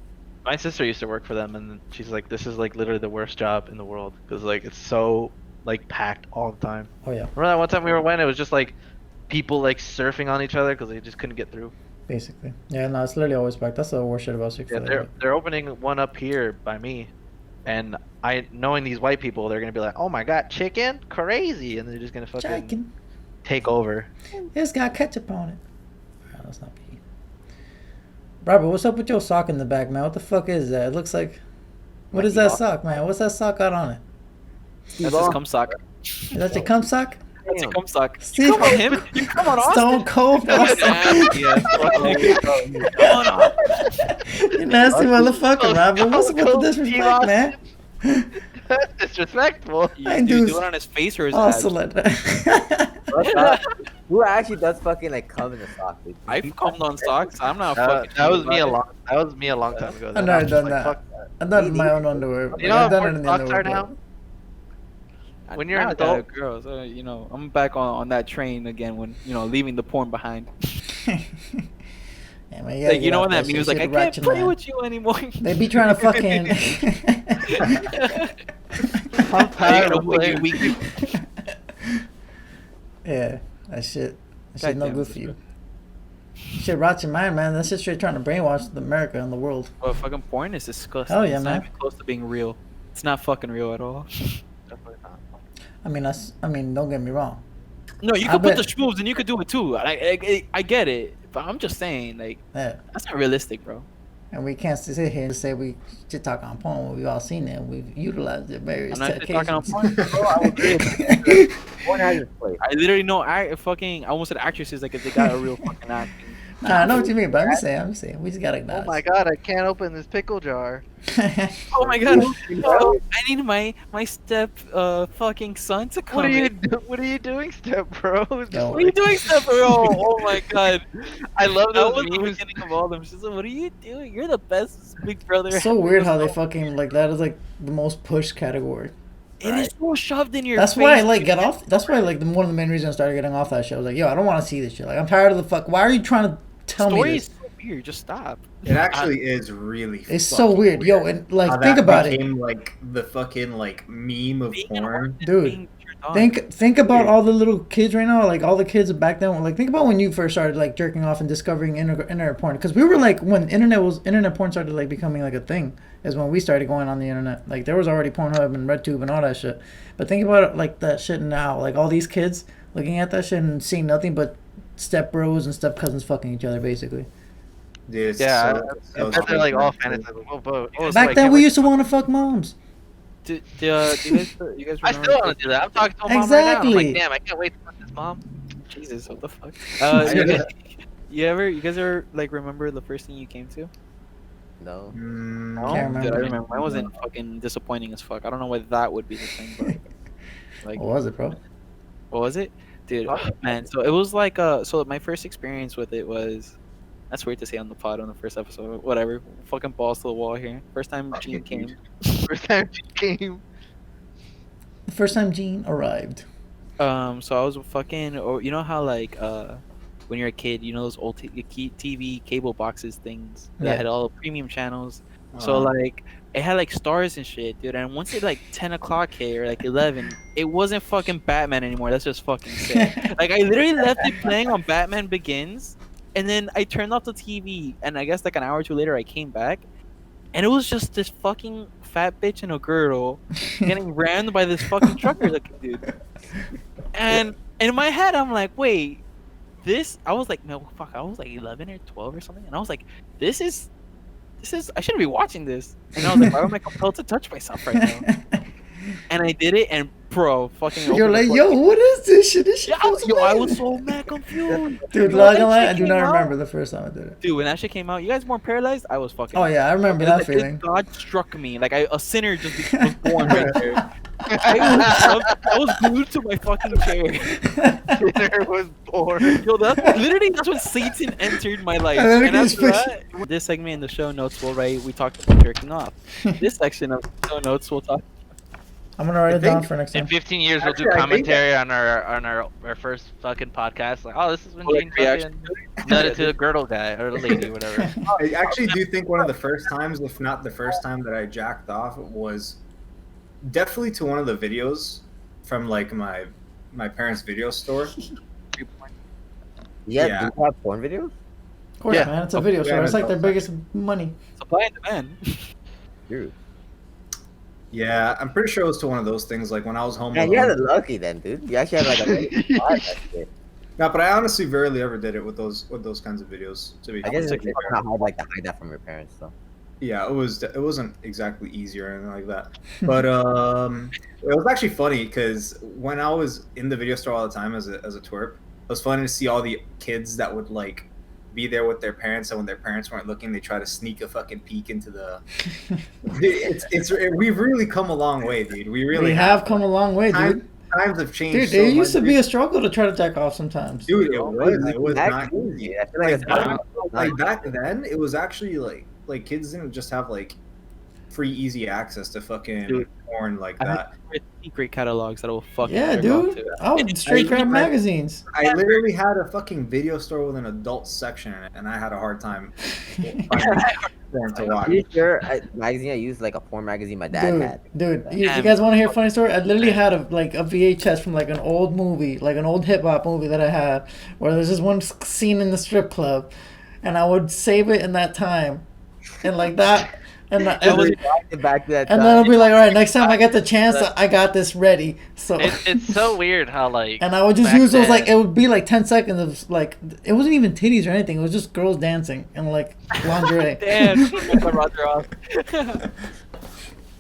My sister used to work for them, and she's like, "This is like literally the worst job in the world because like it's so like packed all the time." Oh yeah, Remember that one time we went? It was just like people like surfing on each other because they just couldn't get through. basically. Yeah, no, it's literally always back. That's the worst shit about Yeah, Chick-fil-A. they're opening one up here by me, and I knowing these white people, they're gonna be like, "Oh my god, chicken, crazy," and they're just gonna fucking Chicken. take over. It's got ketchup on it. No, that's not pee. Robert, what's up with your sock in the back, man? What the fuck is that? It looks like. What is that sock, man? What's that sock got on it? That's his cum sock. Is that your cum sock? That's your cum sock. Steve- You come on him. You come on Austin. Stone Cold Austin. Yeah, come on Austin. You nasty motherfucker, Robert. What's up with the Stone disrespect, Cold man? That's disrespectful. You, I you do do it on his face or his Also, abs? like Who actually does fucking like cum in the sock, dude? I've cummed on socks. I'm not That, fucking. that was me a about long. That was me a long time ago. I've Then never I was done like, that. fuck I've done it in my own underwear. You know I've how done it in important the socks are underwear. now? it. when you're an Not that, adult- girls. You know, I'm back on that train again. When leaving the porn behind. Yeah, man, Like, you know when when that meme was like, I can't play with you anymore. They be trying to fucking. I'm tired of Like, playing. weekly- Yeah, that shit. That shit no Goddamn, good for you. Shit rots your mind, man. That shit straight trying to brainwash America and the world. Well, fucking porn is disgusting. Hell yeah, it's man. not even close to being real. It's not fucking real at all. I mean, don't get me wrong. No, you I could put the bet- schmoobs and you could do it too. I get it, but I'm just saying, like, Yeah. that's not realistic, bro. And we can't sit here and say we should talk on porn when we've all seen it. We've utilized it various I'm not just talking on occasions. porn. Bro, I would do it. Porn has its place. I literally know I almost said actresses like if they got a real fucking acting. Nah, I know what you mean, but I'm just saying. We just gotta Oh acknowledge. my god, I can't open this pickle jar. Oh my god, no, I need my step fucking son to come What are you in. What are you doing, step bro? It's just Yo. What are you doing, step bro? Oh my god. I love That those was the memes. beginning of all them. She's like, what are you doing? You're the best big brother. It's so weird how they fucking like that is like the most pushed category. It is so shoved in your That's face. why I like get off. That's why like one of the main reasons I started getting off that shit. I was like, yo, I don't want to see this shit. Like I'm tired of the fuck. Why are you trying to tell me Story this? is so weird. Just stop. It actually is really. It's so fucking weird, yo. And like How think that about it. became, like the fucking like meme of Being an porn. orphan, Dude, being turned on. Think about all the little kids right now, like all the kids back then. Like think about when you first started like jerking off and discovering internet porn, because we were like when internet porn started like becoming like a thing, is when we started going on the internet. Like there was already Pornhub and RedTube and all that shit. But think about it like that shit now, like all these kids looking at that shit and seeing nothing but step bros and step cousins fucking each other, basically. Dude, it's Yeah, so they're like all stupid. fantasy. Oh, Back then, we used to want to fuck moms. Do you guys I remember? still want to do that. I'm talking to a mom right now. I'm Exactly. like, damn, I can't wait to fuck this mom. Jesus, what the fuck? You guys ever like remember the first thing you came to? No. Mm, Can't remember. Dude, I remember. Mine wasn't fucking disappointing as fuck. I don't know why that would be the thing, but like, What was it, bro? what was it, dude? Huh? Man, so it was like so my first experience with it was. That's weird to say on the pod on the first episode. Whatever. Fucking balls to the wall here. First time Gene came. First time she came. The first time Gene arrived. So I was fucking. Or you know how like when you're a kid, you know those old TV cable boxes things that Yeah. had all the premium channels. So uh, like it had like stars and shit, dude. And once it like 10 o'clock hit or like 11, it wasn't fucking Batman anymore. That's just fucking sick. Like I literally left it playing on Batman Begins, and then I turned off the TV, and I guess like an hour or two later I came back, and it was just this fucking fat bitch in a girdle getting rammed by this fucking trucker looking dude. And in my head I'm like, wait, this I was like, no fuck, I was like 11 or 12 or something, and I was like, this is I shouldn't be watching this. And I was like, why am I compelled to touch myself right now? And I did it, and bro, fucking You're opened the like, fucking- yo, what is this shit? This shit Yeah, feels yo, I amazing. was so mad confused. Dude, Yo, not that gonna lie, shit I do came not out- remember the first time I did it. Dude, when that shit came out, you guys weren't paralyzed? I was fucking. Oh yeah, I remember It was that like this feeling. God struck me, like a sinner just was born right there. I was glued to my fucking chair. Dinner was born. Yo, that's when Satan entered my life. And then it And gets after that, this segment in the show notes will write. We talked about jerking off. This section of the show notes will talk. I'm gonna write I it down think- for next In time. 15 years, we'll do Actually, I think commentary on our first fucking podcast. Like, oh, this is when Like, Gene reaction fucking nutted to a girdle guy or lady, whatever. I actually do think one of the first times, if not the first time, that I jacked off was definitely to one of the videos from like my parents' video store. Yeah, Yeah. do you have porn videos? Of course, Yeah. man, it's a video store. Yeah, It's like their it's biggest money. Supply and demand. Dude. Yeah, I'm pretty sure it was to one of those things. Like when I was home Man, you had alone. it lucky then, dude. You actually had like a really spot, that shit. No, but I honestly rarely ever did it with those kinds of videos. To be I guess honest. it's not hard like to hide that from your parents, though. Yeah, it wasn't exactly easy or anything like that. But it was actually funny because when I was in the video store all the time as a twerp, it was funny to see all the kids that would like be there with their parents, and when their parents weren't looking, they try to sneak a fucking peek into the. We've really come a long way, dude. We really We have come a long way, Times, dude. times have changed. Dude, so there used much, to be a struggle to try to jack off sometimes. dude. It was That not crazy. easy. I feel like it's Like back then, it was actually like kids didn't just have like free easy access to fucking Dude, porn like I that. Secret catalogs that will fucking. Yeah, jerk off dude. to. I would straight grab magazines. I literally had a fucking video store with an adult section in it, and I had a hard time finding porn to watch. Pretty sure magazine I used like a porn magazine my dad had. Dude, you guys want to hear a funny story? I literally had a VHS from like an old movie, like an old hip hop movie that I had, where there's this one scene in the strip club, and I would save it in that time, and like that, and Back to that and then time. I'll be like, all right, next time I get the chance, I got this ready. So. It's so weird how like. And I would just back use those like then- it would be like 10 seconds of like it wasn't even titties or anything. It was just girls dancing and like lingerie. Damn, Roger off.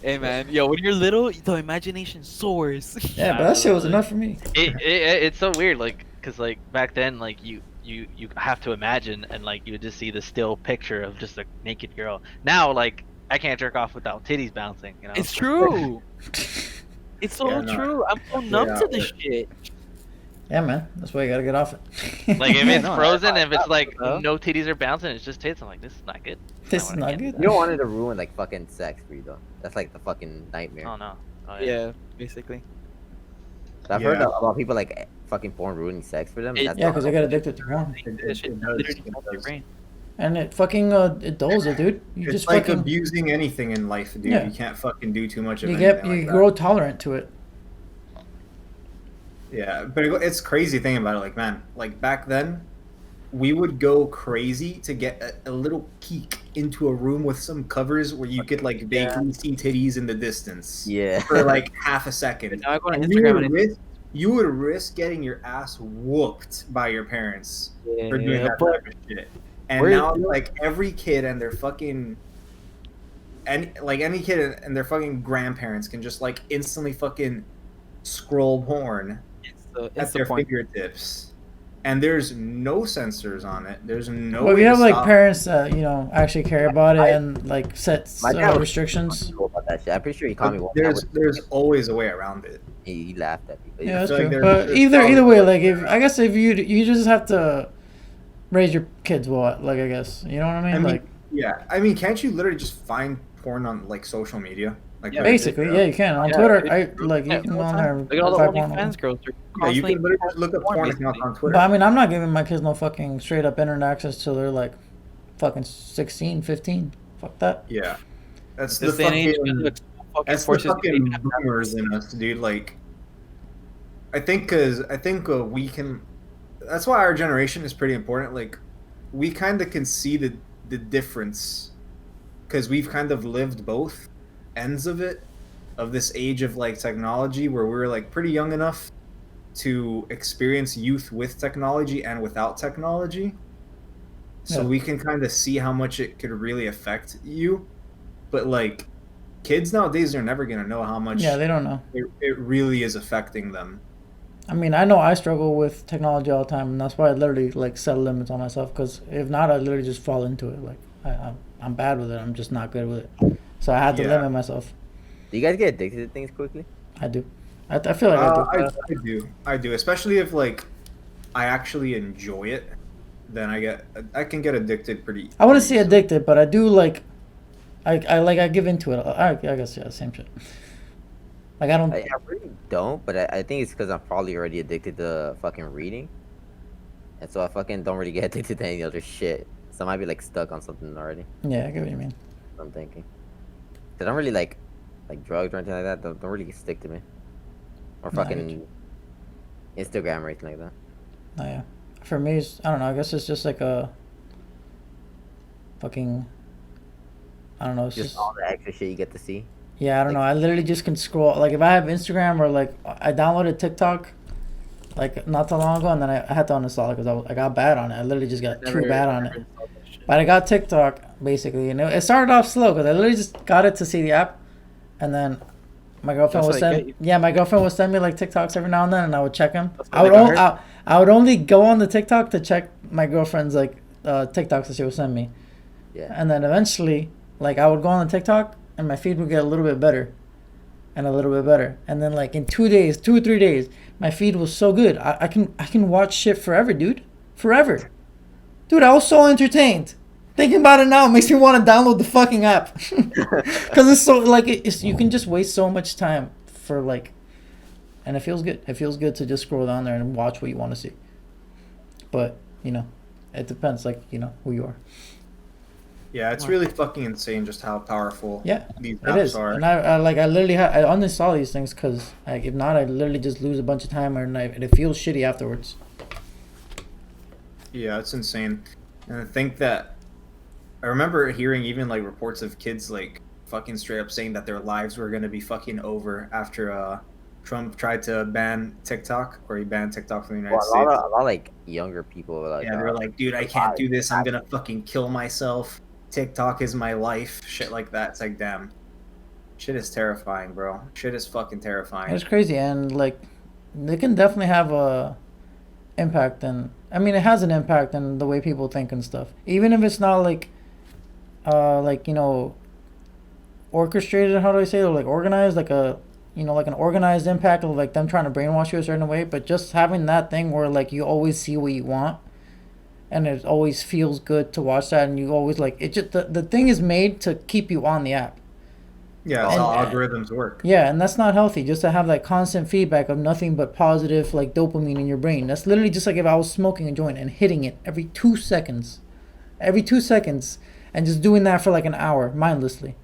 Hey man, yo, when you're little, the imagination soars. Yeah, but that shit was enough for me. It's so weird, like, cause like back then, like you have to imagine, and like you would just see the still picture of just a naked girl. Now, like, I can't jerk off without titties bouncing. You know. It's true. It's so Yeah, no. true. I'm so numb to this shit. Yeah, man, that's why you gotta get off it. Like if Yeah, it's no, frozen, I- if it's like though. no titties are bouncing, it's just tits. I'm like, this is not good. This is I not can't do good. that. You don't want it to ruin like fucking sex for you though. That's like the fucking nightmare. Oh no. Oh, Yeah, basically. I've heard Yeah. about people like fucking porn ruining sex for them. It- That's Yeah, because they got addicted to porn, That shit does, literally it melts your does. brain. and it fucking it dulls it, dude. You It's just like fucking abusing anything in life, dude. Yeah. You can't fucking do too much of you anything like that. grow tolerant to it. Yeah, but it's crazy thing about it. Like, man, like back then, we would go crazy to get a little peek into a room with some covers where you could like vaguely see titties in the distance Yeah. for like half a second. Now I go on And Instagram and you would risk getting your ass whooped by your parents for doing Yeah, that but type of shit. And Where- now, like every kid and their fucking, any kid and their fucking grandparents can just like instantly fucking scroll porn it's at the their point. fingertips, and there's no censors on it. There's no. Well, way we to have like stop. parents that actually care about it and like set My dad was restrictions. cool about that shit. I'm pretty sure he called me But one time. there's always a way around it. He laughed at me. But Yeah, that's feel like true. there's But either probably way, like- like if I guess if you just have to raise your kids well, like I guess you know what I mean. I mean, Like yeah, I mean, can't you literally just find porn on like social media? Like Yeah, basically, yeah, you can on Yeah, Twitter. it's I true. like Yeah, you can all the on time. there. Look at all the find porn. OnlyFans girls. They're Yeah, you constantly can literally just look up porn accounts basically. on Twitter. But I mean, I'm not giving my kids no fucking straight up internet access till they're like fucking 16, 15. Fuck that. Yeah, that's This the day and age, fucking. it's fucking That's the forces you to fucking even have boomers in us, dude. Like, I think we can. That's why our generation is pretty important. Like, we kind of can see the difference because we've kind of lived both ends of it, of this age of like technology where we were like pretty young enough to experience youth with technology and without technology. So Yeah. we can kind of see how much it could really affect you. But like kids nowadays are never going to know how much Yeah, they don't know. it really is affecting them. I mean, I know I struggle with technology all the time, and that's why I literally like set limits on myself. Because if not, I literally just fall into it. Like I'm bad with it. I'm just not good with it. So I had to Yeah. limit myself. Do you guys get addicted to things quickly? I do. I feel like I do. I do, especially if like I actually enjoy it. Then I can get addicted pretty. I wouldn't pretty say easily. addicted, but I do like. I give into it. I guess yeah, same shit. Like I don't. I really don't, but I think it's because I'm probably already addicted to fucking reading. And so I fucking don't really get addicted to any other shit. So I might be like stuck on something already. Yeah, I get what you mean. I'm thinking. Cause I don't really like drugs or anything like that. Don't really stick to me. Or No, I get fucking Instagram or anything like that. Oh yeah. For me, it's, I don't know. I guess it's just like a fucking. I don't know. It's Just just all the extra shit you get to see. yeah. I don't know. I literally just can scroll. Like if I have Instagram or like I downloaded TikTok, like not too long ago, and then I had to uninstall it because I got bad on it. I literally just got too bad on it. But I got TikTok basically, and it started off slow because I literally just got it to see the app, and then my girlfriend That's would how you send get yeah, my girlfriend would send me like TikToks every now and then, and I would check them. That's I how would they got only her. I would only go on the TikTok to check my girlfriend's like TikToks that she would send me, Yeah. and then eventually like I would go on the TikTok and my feed would get a little bit better, and a little bit better, and then like in 2 days, 2 or 3 days, my feed was so good. I can watch shit forever, dude, forever, dude. I was so entertained. Thinking about it now makes me want to download the fucking app because it's so like it's you can just waste so much time for like, and it feels good. It feels good to just scroll down there and watch what you want to see. But it depends, like who you are. Yeah, it's really fucking insane just how powerful Yeah, these it apps is. are. And I literally I uninstall these things because like if not, I literally just lose a bunch of time and it feels shitty afterwards. Yeah, it's insane. And I think that I remember hearing even like reports of kids like fucking straight up saying that their lives were gonna be fucking over after Trump tried to ban TikTok, or he banned TikTok from the United Well, States. a lot like younger people were like, Yeah, they were like, dude, I can't do this. I'm gonna fucking kill myself. TikTok is my life. Shit like that. It's like, damn. Shit is terrifying, bro. Shit is fucking terrifying. It's crazy, and like they can definitely have a impact, and I mean it has an impact in the way people think and stuff. Even if it's not like orchestrated, how do I say it, or like organized, like like an organized impact of like them trying to brainwash you a certain way, but just having that thing where like you always see what you want and it always feels good to watch that, and you always like it. Just the thing is made to keep you on the app. Yeah, that's And- how algorithms work. Yeah, and that's not healthy. Just to have that constant feedback of nothing but positive, like dopamine in your brain. That's literally just like if I was smoking a joint and hitting it every 2 seconds, and just doing that for like an hour mindlessly.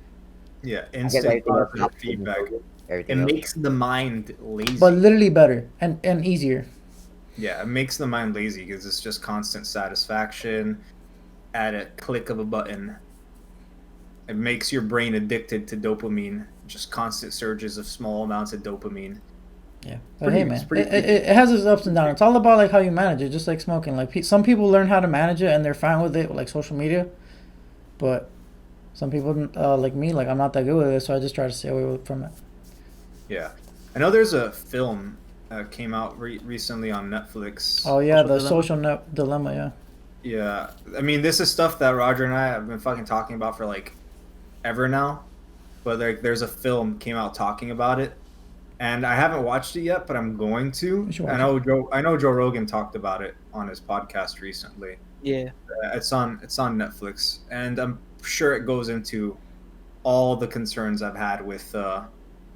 Yeah, I guess instant everything else positive is feedback. It Everything else. makes the mind lazy. But literally better and easier. Yeah, it makes the mind lazy because it's just constant satisfaction at a click of a button. It makes your brain addicted to dopamine, just constant surges of small amounts of dopamine. Yeah, but hey, It's man, pretty it has its ups and downs. It's all about like how you manage it, just like smoking. Like some people learn how to manage it and they're fine with it, like social media. But some people, like me, like I'm not that good with it, so I just try to stay away from it. Yeah, I know there's a film came out recently on Netflix. Oh yeah, Social the dilemma? social dilemma. Yeah. Yeah, I mean, this is stuff that Roger and I have been fucking talking about for like ever now. But there's a film came out talking about it, and I haven't watched it yet, but I'm going to. You should watch I know Joe Rogan talked about it on his podcast recently. Yeah. It's on Netflix, and I'm sure it goes into all the concerns I've had with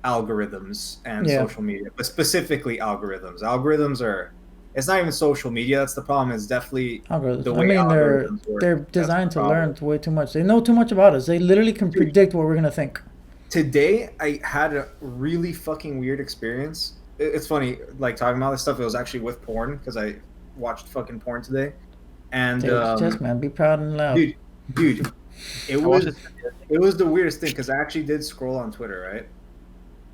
algorithms and Yeah. social media, but specifically algorithms. Algorithms are. It's not even social media. That's the problem. It's definitely Algorithms. the I way mean, they're algorithms work. they're That's designed the to problem. learn way too much. They know too much about us. They literally can predict what we're gonna think. Today I had a really fucking weird experience. It's funny, like talking about this stuff. It was actually with porn because I watched fucking porn today, and Take it to chest, man. Be proud and loud. dude, it I watched was it. it was the weirdest thing because I actually did scroll on Twitter, right?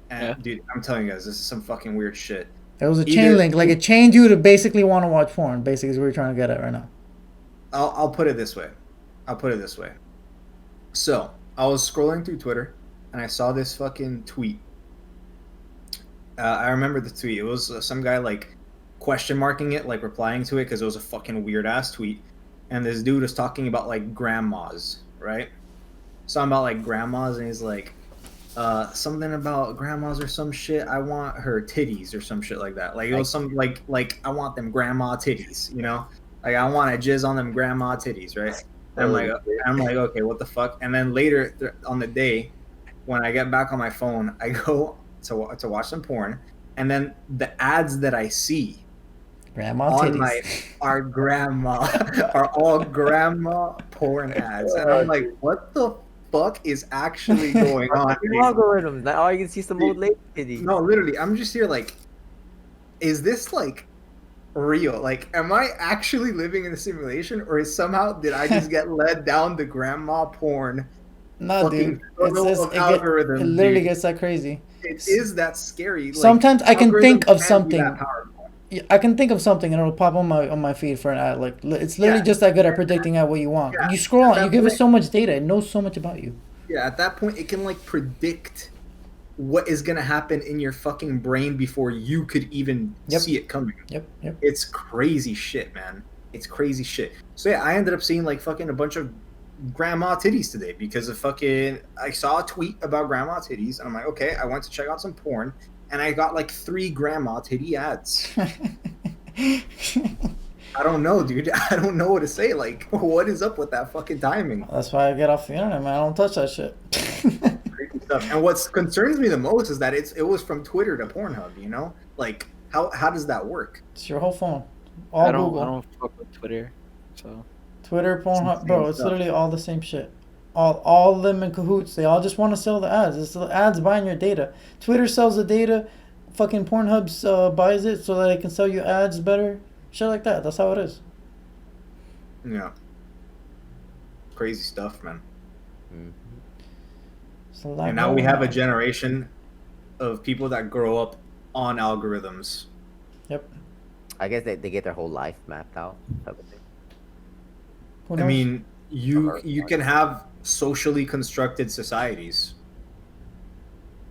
And Yeah. dude, I'm telling you guys, this is some fucking weird shit. It was a Either- chain link. Like it chained you to basically want to watch porn. Basically, is what we're trying to get at right now. I'll put it this way. So I was scrolling through Twitter, and I saw this fucking tweet. I remember the tweet. It was some guy like question marking it, like replying to it because it was a fucking weird ass tweet. And this dude was talking about like grandmas, right? Something about like grandmas, and he's like, something about grandmas or some shit. I want her titties or some shit like that. Like it was some like I want them grandma titties, you know? Like I want to jizz on them grandma titties, right? And I'm like, okay, what the fuck? And then later on the day, when I get back on my phone, I go to watch some porn, and then the ads that I see Grandma on titties. my are all grandma porn ads, and I'm like, what the fuck is actually going on? Fucking algorithms. Now all you can see some old lady titties. No, literally, I'm just here like, is this like real? Like, am I actually living in a simulation, or is somehow did I just get led down the grandma porn No, fucking dude. It's tunnel just, of algorithms? it literally dude? gets that crazy. It is that scary. Like, Sometimes I can think algorithms of can be something. that powerful. Yeah, I can think of something and it'll pop on my feed for an ad. Like it's literally Yeah. just that good at predicting at what you want. Yeah. You scroll on, At you that give it point- so much data, it knows so much about you. Yeah, at that point, it can like predict what is gonna happen in your fucking brain before you could even Yep. see it coming. Yep. It's crazy shit, man. It's crazy shit. So yeah, I ended up seeing like fucking a bunch of grandma titties today because of fucking I saw a tweet about grandma titties, and I'm like, okay, I went to check out some porn, and I got like 3 grandma titty ads. I don't know, dude. I don't know what to say. Like, what is up with that fucking timing? That's why I get off the internet, man. I don't touch that shit. Crazy stuff. And what concerns me the most is that it was from Twitter to Pornhub. You know, like how does that work? It's your whole phone. All I don't Google. I don't fuck with Twitter, so Twitter, Pornhub, insane bro. It's stuff. literally all the same shit. All of them in cahoots. They all just want to sell the ads. It's the ads buying your data. Twitter sells the data. Fucking Pornhub buys it so that it can sell you ads better. Shit like that. That's how it is. Yeah. Crazy stuff, man. Mhm. It's a lot And now we going have a on. generation of people that grow up on algorithms. I guess they get their whole life mapped out. Type of thing. Who I knows? mean, you can have socially constructed societies,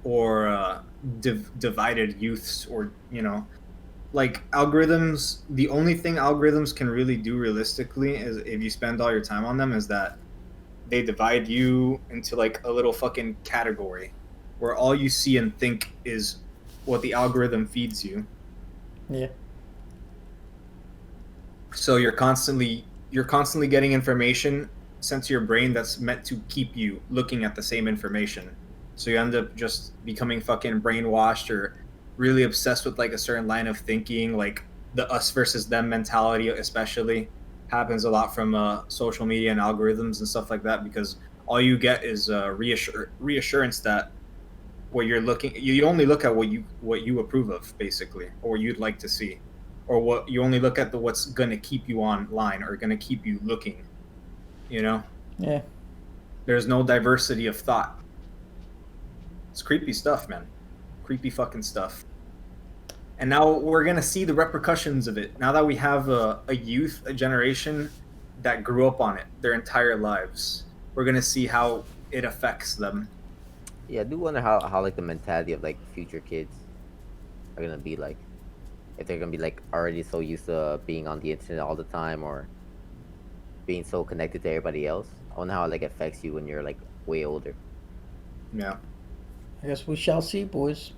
or divided youths, or like algorithms. The only thing algorithms can really do realistically is if you spend all your time on them is that they divide you into like a little fucking category where all you see and think is what the algorithm feeds you. Yeah. So you're constantly getting information sent to your brain that's meant to keep you looking at the same information. So you end up just becoming fucking brainwashed or really obsessed with like a certain line of thinking, like the us versus them mentality especially happens a lot from social media and algorithms and stuff like that, because all you get is reassurance that what you're looking, you only look at what you approve of, basically, or what you'd like to see, or what you only look at what's gonna keep you online or gonna keep you looking. Yeah. There's no diversity of thought. It's creepy stuff, man. Creepy fucking stuff. And now we're gonna see the repercussions of it. Now that we have a youth, a generation that grew up on it their entire lives, we're gonna see how it affects them. Yeah, I do wonder how like the mentality of like future kids are gonna be like. If they're gonna be like already so used to being on the internet all the time or being so connected to everybody else. I wonder how it like affects you when you're like way older. Yeah. I guess we shall see, boys.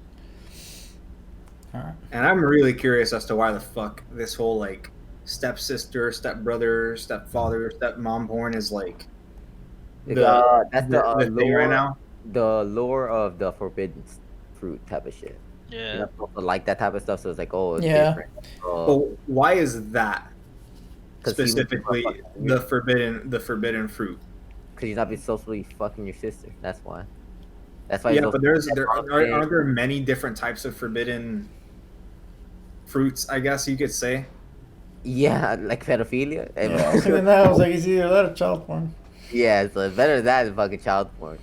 All right. And I'm really curious as to why the fuck this whole like stepsister, stepbrother, stepfather, stepmom porn is like That's the thing right now. The lore of the forbidden fruit type of shit. You're Yeah. not supposed to like that type of stuff, so it's like, oh, it's Yeah. different. But why is that 'Cause he was specifically fucking- the forbidden fruit? Because you're not be socially fucking your sister. That's why. That's why. Yeah, those- but there Okay. aren't there many different types of forbidden fruits, I guess you could say. Yeah, like pedophilia. Yeah, I was thinking that. I was like, it's either that or child porn. Yeah, so better that than fucking child porn.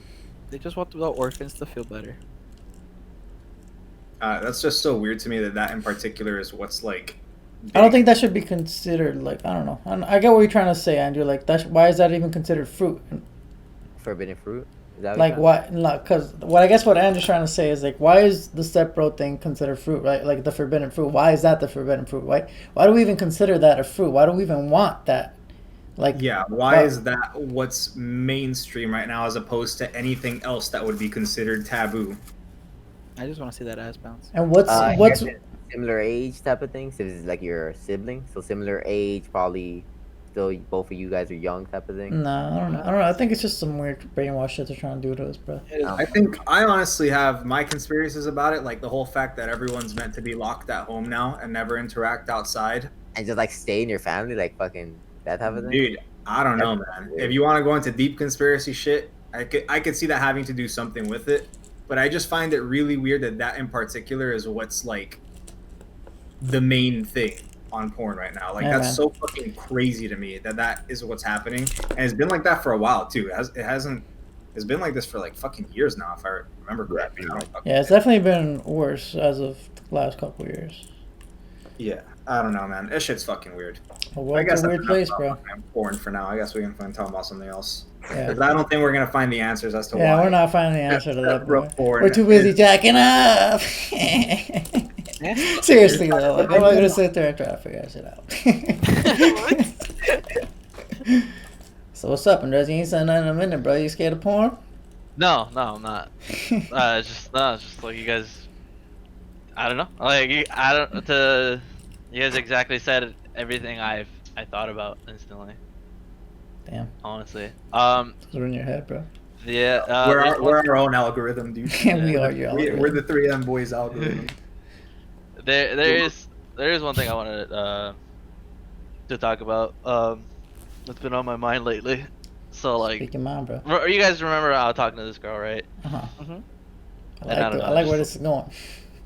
They just want the orphans to feel better. That's just so weird to me that in particular is what's like. I don't think that should be considered like, I don't know. I get what you're trying to say, Andrew. Like why is that even considered fruit? Forbidden fruit. Is that Like what? why? Because what I guess what Andrew's trying to say is like, why is the stepbro thing considered fruit, right? Like the forbidden fruit. Why is that the forbidden fruit? Why do we even consider that a fruit? Why do we even want that? Like Yeah, why but- is that what's mainstream right now as opposed to anything else that would be considered taboo? I just want to see that ass bounce. And what's I what's guess it's similar age type of thing. So it's like your sibling, so similar age, probably. Still, both of you guys are young, type of thing. no, I don't know. I don't know. I think it's just some weird brainwash shit they're trying to do to us, bro. I think I honestly have my conspiracies about it, like the whole fact that everyone's meant to be locked at home now and never interact outside. And just like stay in your family, like fucking that type of thing. Dude, I don't know, man. If you want to go into deep conspiracy shit, I could see that having to do something with it. But I just find it really weird that in particular is what's like the main thing on porn right now. Like Yeah, that's man. so fucking crazy to me that is what's happening, and it's been like that for a while too. It's been like this for like fucking years now, if I remember correctly. I don't fucking- Yeah, it's definitely been worse as of the last couple years. Yeah, I don't know, man. This shit's fucking weird. A I world's guess a that's weird enough place, about bro. fucking porn for now. I guess we can fucking talk about something else. Yeah. 'Cause I don't think we're gonna find the answers as to Yeah, why. we're not finding the answer to that, bro. Porn We're too busy is- jacking up. Seriously though, like, I'm not gonna sit there and try to figure that shit out. So what's up, Andres? You ain't saying nothing in a minute, bro. You scared of porn? No, I'm not. It's just like you guys. I don't know. Like I don't. You guys exactly said everything I thought about instantly. Damn, Honestly. those are in your head, bro. Yeah. We're our own algorithm, dude. We are your We're the 3M boys algorithm. There is one thing I wanted to talk about. That's been on my mind lately. So like, Speak your mind, bro. you guys remember I was talking to this girl, right? Uh-huh. Mhm. I And I don't know, like where just- this is going.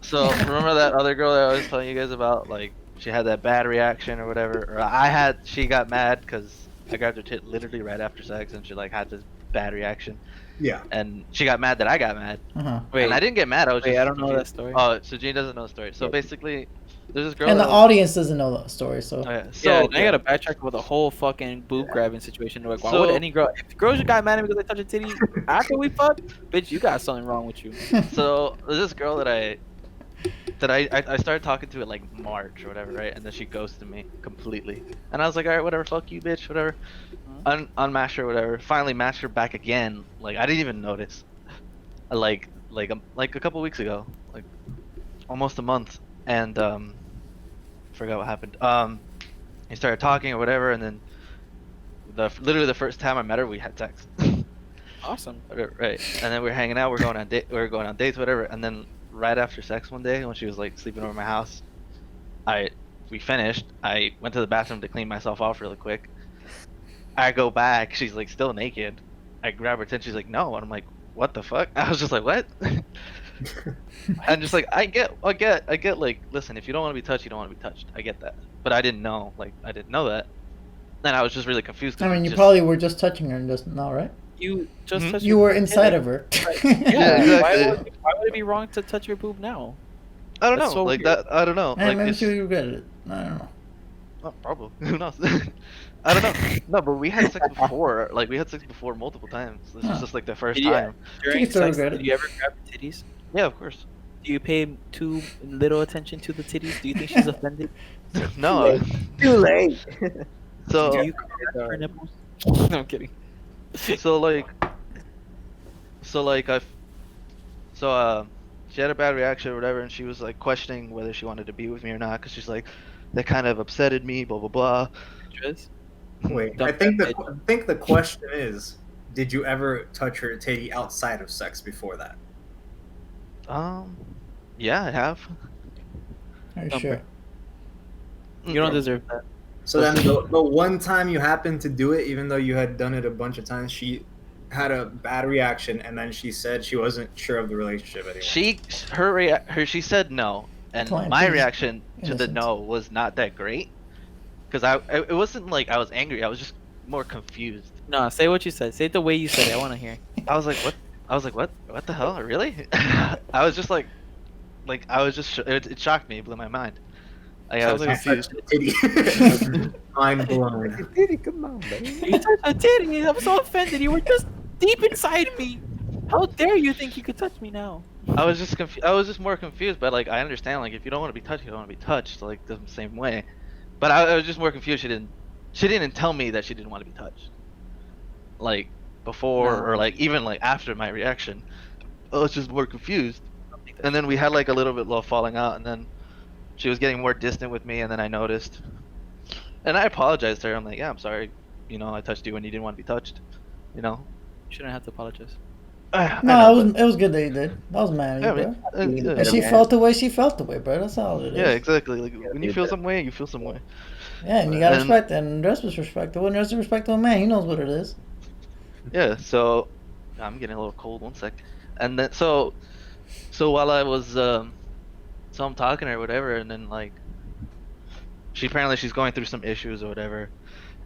So remember that other girl that I was telling you guys about? Like she had that bad reaction or whatever. Or she got mad because I grabbed her tit literally right after sex, and she like had this bad reaction, Yeah. and she got mad that I got mad. Uh-huh. Wait, And I didn't get mad. I was wait, just I don't know that confused. story. Oh, so Gene doesn't know the story. So Yeah. basically, there's this girl. And the that- audience doesn't know the story, so Okay, So so I gotta backtrack with the whole fucking boob grabbing situation. Like, why So- would any girl? If girls got mad at me because I touched a titty after we fucked, bitch, you got something wrong with you. So there's this girl that I started talking to at like March or whatever, right? And then she ghosted me completely. And I was like, all right, whatever, fuck you, bitch, whatever. Unmatched her, whatever. Finally matched her back again. Like I didn't even notice. Like a couple weeks ago, like almost a month, and forgot what happened. He started talking or whatever, and then literally the first time I met her, we had sex. Awesome. Right, and then we're hanging out. We're going on dates, whatever. And then right after sex one day, when she was like sleeping over my house, we finished. I went to the bathroom to clean myself off really quick. I go back. She's like still naked. I grab her tit. She's like, no, and I'm like, what the fuck? I was just like, what? And just like I get like, listen, if you don't want to be touched, you don't want to be touched. I get that, but I didn't know that. And I was just really confused. 'cause I mean, it you just- probably were just touching her and just no, right? You just Mhm. touched You your were tit. inside of her. Yeah, exactly. why would it be wrong to touch your boob now? I don't That's know, so like weird. that. I don't know, Man, like maybe it's, she regretted it. I don't know. oh, probably. Who knows? I don't know. No, but we had sex before. Like we had sex before multiple times. This is Huh. just like the first Did you, time. She during can still sex, regret did it. you ever grab her titties? Yeah, of course. Do you pay too little attention to the titties? Do you think she's offended? No. Too late. So Do you caress her nipples? No, I'm kidding. so like so like I so she had a bad reaction or whatever, and she was like questioning whether she wanted to be with me or not, because she's like, that kind of upsetted me, blah blah blah. Dress? Wait, Dump I think that I think the question is, did you ever touch her titty outside of sex before that? Yeah, I have. Are you Dump sure? her. You don't deserve that. So then the one time you happened to do it, even though you had done it a bunch of times, she had a bad reaction, and then she said she wasn't sure of the relationship anymore. She said no, and Client, my please. reaction to the Innocent. no was not that great, because it wasn't like I was angry. I was just more confused. No, say what you said. Say it the way you said it. I want to hear. I was like, what? I was like, what the hell? Really? I was just like I was just it shocked me. It blew my mind. Like, I was Sounds like a confused. Titty. Mind blown. Titty, come on, baby. You touched a titty. I'm so offended. You were just deep inside me. How dare you think you could touch me now? I was just confused. I was just more confused, but like I understand, like if you don't want to be touched, you don't want to be touched, like the same way. But I was just more confused. She didn't tell me that she didn't want to be touched. Like before No. or like even like after my reaction, I was just more confused. And then we had like a little bit of falling out, and then she was getting more distant with me, and then I noticed, and I apologized to her. I'm like, yeah, I'm sorry. You know, I touched you when you didn't want to be touched. You know. You shouldn't have to apologize. I No, know, it was good that you did. That was mad yeah, of you, I bro. mean, yeah, And she man. felt the way she felt the way, bro. That's all it is. yeah, exactly. Like when you do feel that. some way, you feel some way. Yeah, and you gotta And- respect that. And Dress was respectful. And Dress is respectful man. He knows what it is. Yeah, so I'm getting a little cold. One sec. And then so while I was so I'm talking to her or whatever, and then like she's going through some issues or whatever,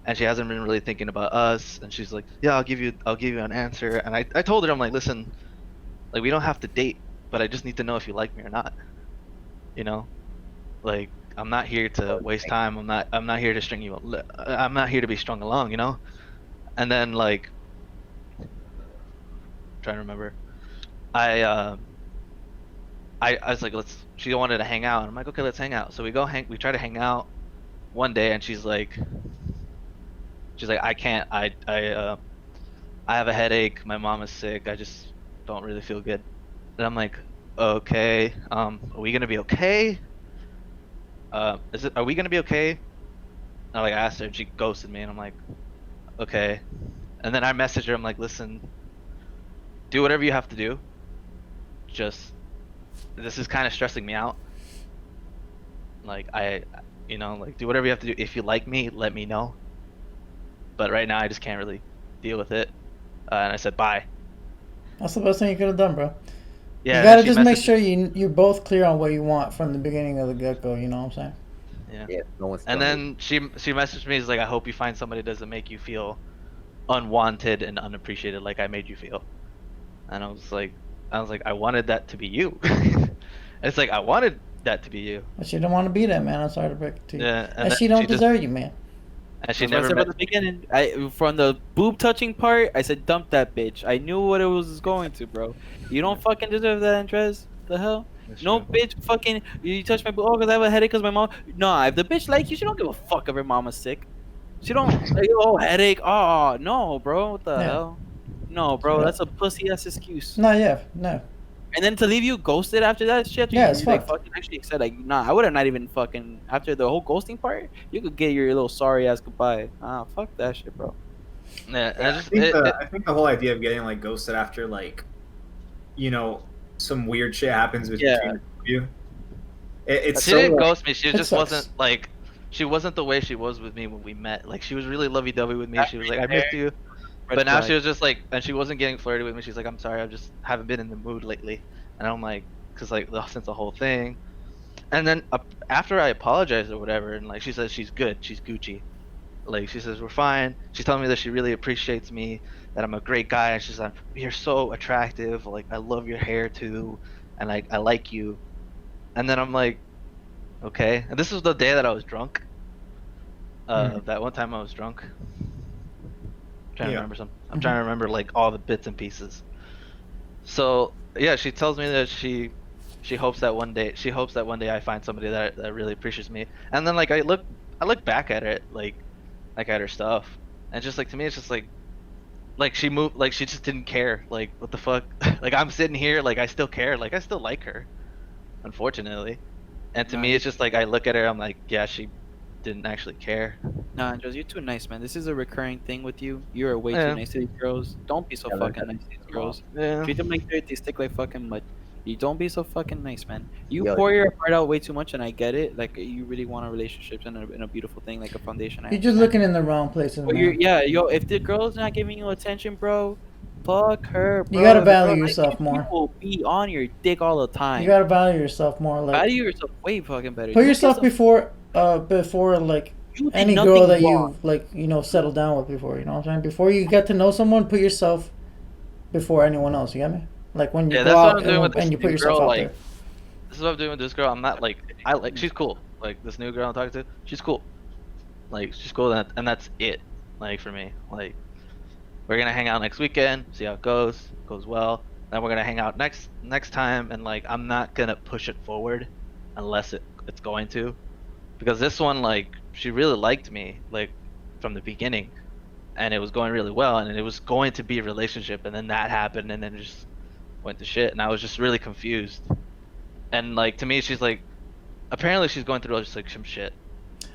and she hasn't been really thinking about us, and she's like, yeah, I'll give you an answer. And I told her, I'm like, listen, like we don't have to date, but I just need to know if you like me or not. You know, like I'm not here to waste time. I'm not here to string you. I'm not here to be strung along. You know. And then like, trying to remember, I was like, she wanted to hang out, and I'm like, okay, let's hang out. So we try to hang out one day, and she's like, I can't, I have a headache, my mom is sick, I just don't really feel good. And I'm like, okay, are we gonna be okay? Are we gonna be okay? And I like asked her, and she ghosted me, and I'm like, okay. And then I messaged her, I'm like, listen, do whatever you have to do. Just, this is kind of stressing me out. Like like do whatever you have to do. If you like me, let me know. But right now I just can't really deal with it. And I said bye. That's the best thing you could have done, bro. Yeah. You gotta she just make messaged- sure you're both clear on what you want from the beginning of the get go. You know what I'm saying? Yeah. Yeah, no one's. And telling then she messaged me, is like, I hope you find somebody that doesn't make you feel unwanted and unappreciated like I made you feel. And I was like, I wanted that to be you. It's like I wanted that to be you. But she didn't want to be that, man. I'm sorry to break it to you. Yeah. And then she don't just- deserve you, man. And she That's what I never said met. from the beginning. From the boob touching part, I said dump that bitch. I knew what it was going to, bro. You don't fucking deserve that, Andres. The hell? That's No true. bitch fucking you touch my boob. Oh, because I have a headache because my mom. Nah, if the bitch like you, she don't give a fuck if her mama's sick. She don't. Like, oh, headache. Oh, no, bro. What the Yeah. hell? No, bro. Yeah. That's a pussy ass excuse. No, yeah, no. And then to leave you ghosted after that shit. Yeah, it's you like fucked. fucking actually said like, nah, I would have not even fucking after the whole ghosting part. You could get your little sorry ass goodbye. Ah, fuck that shit, bro. Yeah. Yeah, I think the whole idea of getting like ghosted after like, some weird shit happens between Yeah. you. It's She so didn't like, ghost me. She It just sucks. wasn't like. She wasn't the way she was with me when we met. Like she was really lovey-dovey with me. She was like, "I missed you," Red but now flag. she was just like, and she wasn't getting flirty with me. She's like, "I'm sorry, I just haven't been in the mood lately." And I'm like, "Cause like since the whole thing," and then after I apologized or whatever, and like she says she's good, she's Gucci. Like she says we're fine. She's telling me that she really appreciates me, that I'm a great guy, and she's like, "You're so attractive. Like I love your hair too, and like I like you." And then I'm like, okay. And this was the day that I was drunk. That one time I was drunk. I'm trying to Yeah. remember some. I'm trying to remember like all the bits and pieces. So yeah, she tells me that she hopes that one day I find somebody that really appreciates me. And then like I look back at it like at her stuff, and just like to me it's just like she moved, like she just didn't care. Like what the fuck? Like I'm sitting here, like I still care, like I still like her, unfortunately. And to me it's just like I look at her, I'm like, yeah, she didn't actually care. Nah, Andres, you're too nice, man. This is a recurring thing with you. You are way Yeah. too nice to these girls. Don't be so Yeah, fucking like nice to these girls. Yeah. Treat them like dirt, they stick like fucking mud. You don't be so fucking nice, man. You Yo, pour your heart out way too much, and I get it. Like you really want a relationship and a beautiful thing, like a foundation. I You're just understand. looking in the wrong places, But you're, man. yeah, yo, if the girl's not giving you attention, bro, fuck her, bro. You gotta If the girl value likes yourself you, more. she will be on your dick all the time. You gotta value yourself more. Like Value yourself way fucking better. put Don't yourself get before like you did any nothing girl that wrong. you like, you know, settled down with before. You know what I'm saying? Before you get to know someone, put yourself before anyone else. You get me? Like when you Yeah, go that's what out I'm doing with this and you put new yourself girl, out like, there. This is what I'm doing with this girl. I'm not like she's cool. Like this new girl I'm talking to, she's cool. Like she's cool, and that's it. Like for me, like we're gonna hang out next weekend, see how it goes. Goes well. Then we're gonna hang out next time, and like I'm not gonna push it forward unless it's going to, because this one, like, she really liked me like from the beginning, and it was going really well, and it was going to be a relationship, and then that happened, and then it just went to shit, and I was just really confused. And like to me, she's like, apparently she's going through just like some shit.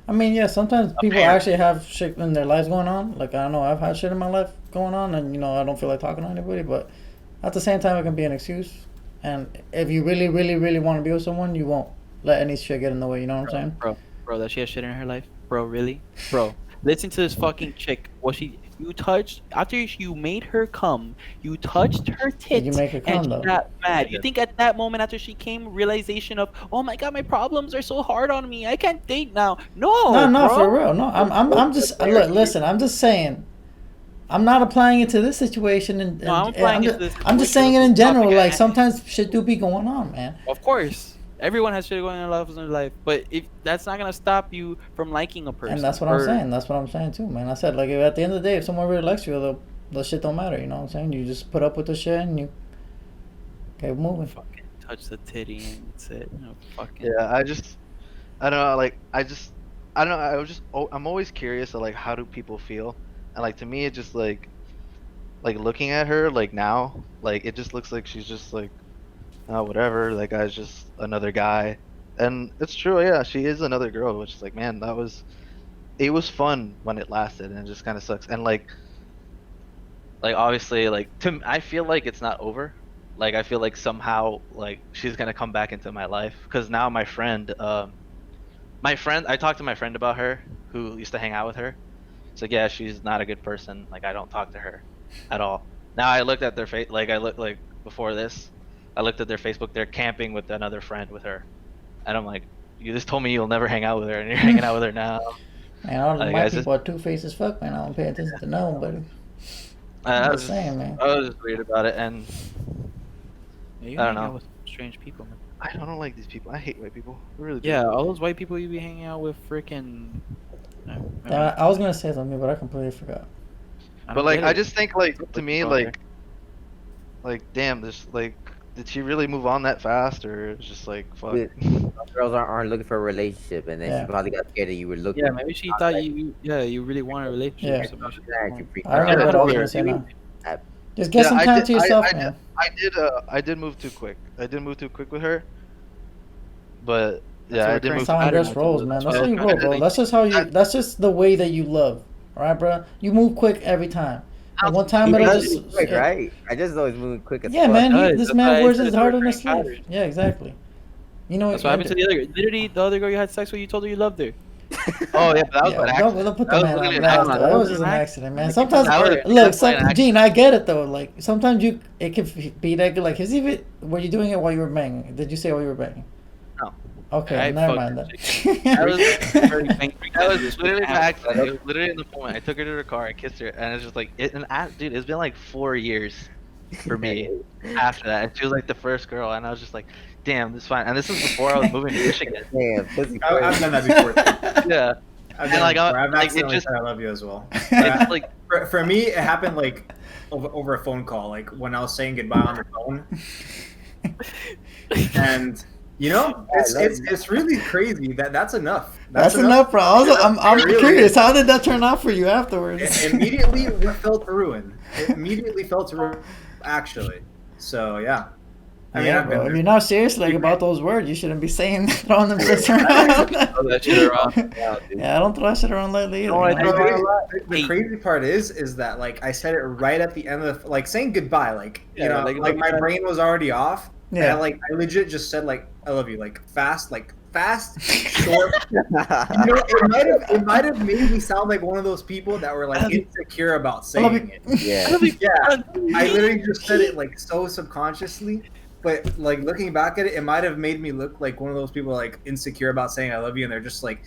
I mean, yeah, sometimes people Apparently. actually have shit in their lives going on. Like, I don't know, I've had shit in my life going on, and, you know, I don't feel like talking to anybody, but at the same time, it can be an excuse. And if you really, really, really want to be with someone, you won't let any shit get in the way, you know what I'm saying? Bro, that she has shit in her life? Bro, really? Bro, listen to this fucking chick. You touched, after you made her come, you touched her tit, Did you make her and come, she though? got mad. You think at that moment after she came, realization of, oh my god, my problems are so hard on me, I can't date now. No, No, bro. for real. No, I'm just, look, listen, I'm just saying. I'm not applying it to this situation, and No, I'm applying it to this I'm just situation saying it in with this topic general. at Like hand. sometimes shit do be going on, man. Of course. Everyone has shit going on in their life, but if that's not gonna stop you from liking a person. And that's what I'm saying. That's what I'm saying too, man. I said, like, if at the end of the day, if someone really likes you, the shit don't matter. You know what I'm saying? You just put up with the shit and you keep moving. Fucking touch the titty and that's it. You know, fucking. Yeah, I don't know, like I don't know. I'm always curious of like how do people feel, and like to me it just like looking at her like now, like it just looks like she's just like, oh whatever, that guy's just another guy, and it's true, yeah, she is another girl, which is like, man, it was fun when it lasted, and it just kind of sucks, and like obviously like I feel like it's not over. Like I feel like somehow like she's gonna come back into my life, because now my friend, I talked to my friend about her who used to hang out with her. It's like, yeah, she's not a good person. Like I don't talk to her at all. Now I looked at their face. Like I looked like before this, I looked at their Facebook. They're camping with another friend with her, and I'm like, you just told me you'll never hang out with her, and you're hanging out with her now. Man, all Like, my I just- people are two faces. Fuck, man. I don't pay attention to no one, buddy. I I'm was just saying, man. I was just weird about it, and Yeah, you I don't hang out know. with strange people, man. I don't like these people. I hate white people. I really do. Yeah, all those white people you be hanging out with, freaking. I was gonna say something, but I completely forgot. But like, I just think like to me like damn, this like, did she really move on that fast, or it's just like fuck? Yeah. Some girls aren't looking for a relationship, and then Yeah. she probably got scared that you were looking. Yeah, maybe she thought you really wanted a relationship. Yeah. So maybe she Yeah, didn't you want- freak I remember out. what I was Yeah. gonna say now. Uh, Just get Yeah, some I time did- to yourself, I man. I did move too quick. I did move too quick with her. But That's yeah, a I did recurring move. That's how pattern girls with rolls, you. man. That's That's why how you I roll, kinda bro. like- That's just how you. That's just the way that you love, all right, bro? You move quick every time. And one time he it'll does just move quick, right? I just know he's moving quick as Yeah, fuck. man. Does. This That's man why works it's his a heart on recurring his sleeve. pattern. Yeah, exactly. You know That's what happened to the other girl. Literally, the other girl you had sex with, you told her you loved her. Oh yeah, that was Yeah, an don't accident. put That the was man on literally an blast. accident. That That was was just an an accident. accident, man. Like, Sometimes, that was look, definitely an some, accident. Gene, I get it though. Like sometimes it could be that good. Like, is even were you doing it while you were banging? Did you say while you were banging? No. Okay, I never fucked mind that that. chick. That was literally an accident. It was literally in the moment. I took her to her car, I kissed her, and it's just like dude, it's been like 4 years for me after that. And she was like the first girl, and I was just like, damn, this is fine. And this is before I was moving to Michigan. Damn, pussy. I've done that before. Too. Yeah, I've And, done like, it before. I've like, it accidentally just- said I love you as well. it's like For me, it happened like over a phone call, like when I was saying goodbye on the phone, and you know, it's really crazy that's enough. That's enough, bro. I'm It really curious. is. How did that turn out for you afterwards? It immediately fell to ruin. It immediately fell to ruin, actually. So yeah, I mean, yeah, I've been bro. If there. you're not serious like about those words, you shouldn't be saying throwing them shits around. Throw that shit around. Yeah, I don't throw that shit around lately either. No, I man. throw it The crazy part is that like I said it right at the end of like saying goodbye, like you Yeah, know, like, like my brain was already off. Yeah. And I legit just said like I love you, like fast, short. You know, it might have made me sound like one of those people that were like insecure about I love saying you. it. Yeah. Yeah, I literally just said it like so subconsciously. But like looking back at it, it might have made me look like one of those people like insecure about saying I love you, and they're just like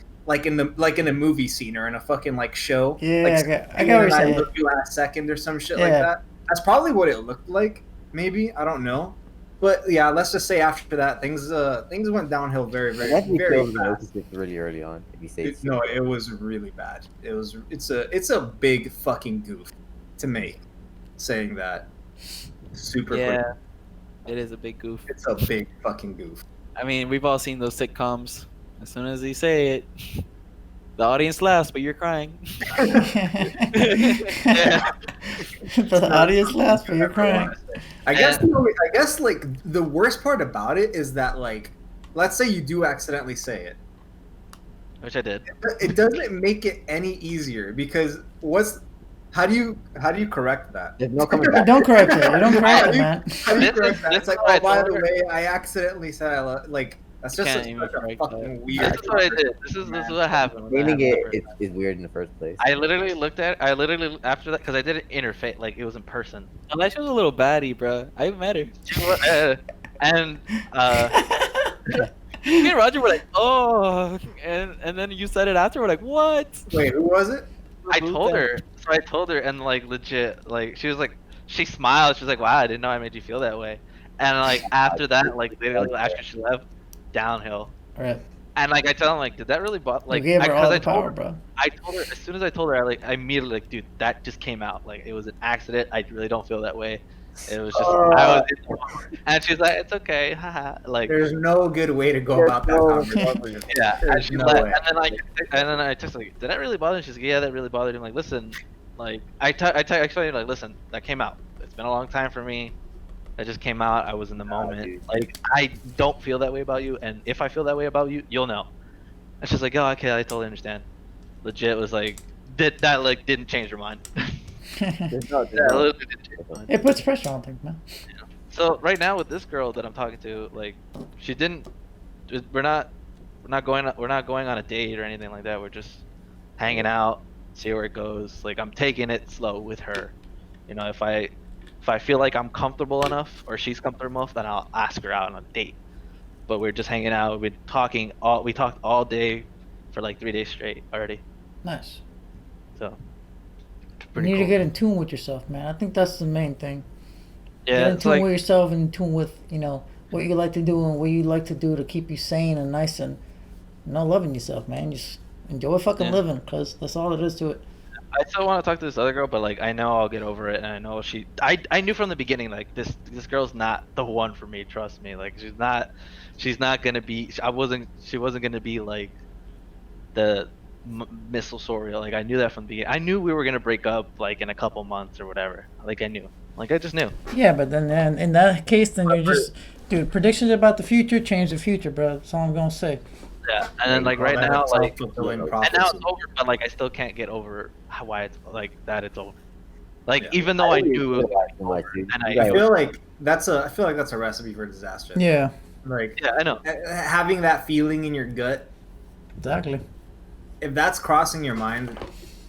in a movie scene or in a fucking like show. Yeah, like, I get what saying, you're I saying. love you last second or some shit like Yeah. that. That's probably what it looked like. Maybe I don't know. But yeah, let's just say after that, things went downhill very, very, Definitely very failed the fast. relationship really early on. If you say No, it was really bad. It's a big fucking goof to make saying that super quick. Yeah, it is a big goof. It's a big fucking goof. I mean, we've all seen those sitcoms. As soon as you say it, the audience laughs, but you're crying. Yeah. For the audience laughs, but you're crying. I guess like the worst part about it is that like let's say you do accidentally say it. which I did. It doesn't make it any easier because how do you correct that? There's no coming You back. don't correct it. You don't correct it, man. How do you This is- correct that? this It's like, is what I oh, by told the her. way, I accidentally said I love. Like that's just Can't such even a correct fucking weird. This is what I did. This is what happened. Meaning it is weird in the first place. I literally looked at. I literally after that because I did it interface, like it was in person. Oh, that she was a little baddie, bro. I met her. And Me and Roger were like, oh, and then you said it after. We're like, what? Wait, who was it? I told her. So I told her, and like legit, like she was like, she smiled. She was like, "Wow, I didn't know I made you feel that way." And like after that, like literally after she left, downhill. Right. And like I tell him, like, did that really bother? Like, you gave her all the I told power, her, bro. I told her as soon as I told her, I immediately like, dude, that just came out. Like it was an accident. I really don't feel that way. It was just I was, and she's like, it's okay, haha. Like There's no good way to go about that conversation. yeah, and There's she no left, way. and then I just like, did that really bother him? She's like, yeah, that really bothered him. Like, listen, like I explained like, listen, that came out. It's been a long time for me. That just came out. I was in the moment. dude. Like I don't feel that way about you, and if I feel that way about you, you'll know. And she's like, oh, okay, I totally understand. Legit was like, that like didn't change her mind. There's no, That there's no- literally didn't change her mind. It puts pressure on things, man. So right now with this girl that I'm talking to, like, she didn't. We're not going on a date or anything like that. We're just hanging out, see where it goes. Like I'm taking it slow with her. You know, if I feel like I'm comfortable enough or she's comfortable enough, then I'll ask her out on a date. But we're just hanging out. We talked all day for like 3 days straight already. Nice. So You pretty need cool. to get in tune with yourself, man. I think that's the main thing. Get Yeah, in it's tune like with yourself and in tune with, what you like to do and what you like to do to keep you sane and nice and, loving yourself, man. Just enjoy fucking Yeah. living, because that's all it is to it. I still want to talk to this other girl, but like I know I'll get over it, and I know I knew from the beginning like this girl's not the one for me. Trust me, like she's not gonna be. She wasn't gonna be like the Missile Soria. Like I knew that from the beginning. I knew we were gonna break up like in a couple months or whatever. Like I knew. Like I just knew. Yeah, but then in that case, then you're just, dude, predictions about the future change the future, bro. That's all I'm going to say. Yeah, and then like Call right that now, a like self-fulfilling and now prophecy. it's over, but like I still can't get over why it's like that. It's over. Like Yeah. even though I really knew, it feel was, that too much, dude. and You I guys- I feel like that's a recipe for disaster. Yeah, Like yeah, I know. having that feeling in your gut, exactly. if that's crossing your mind,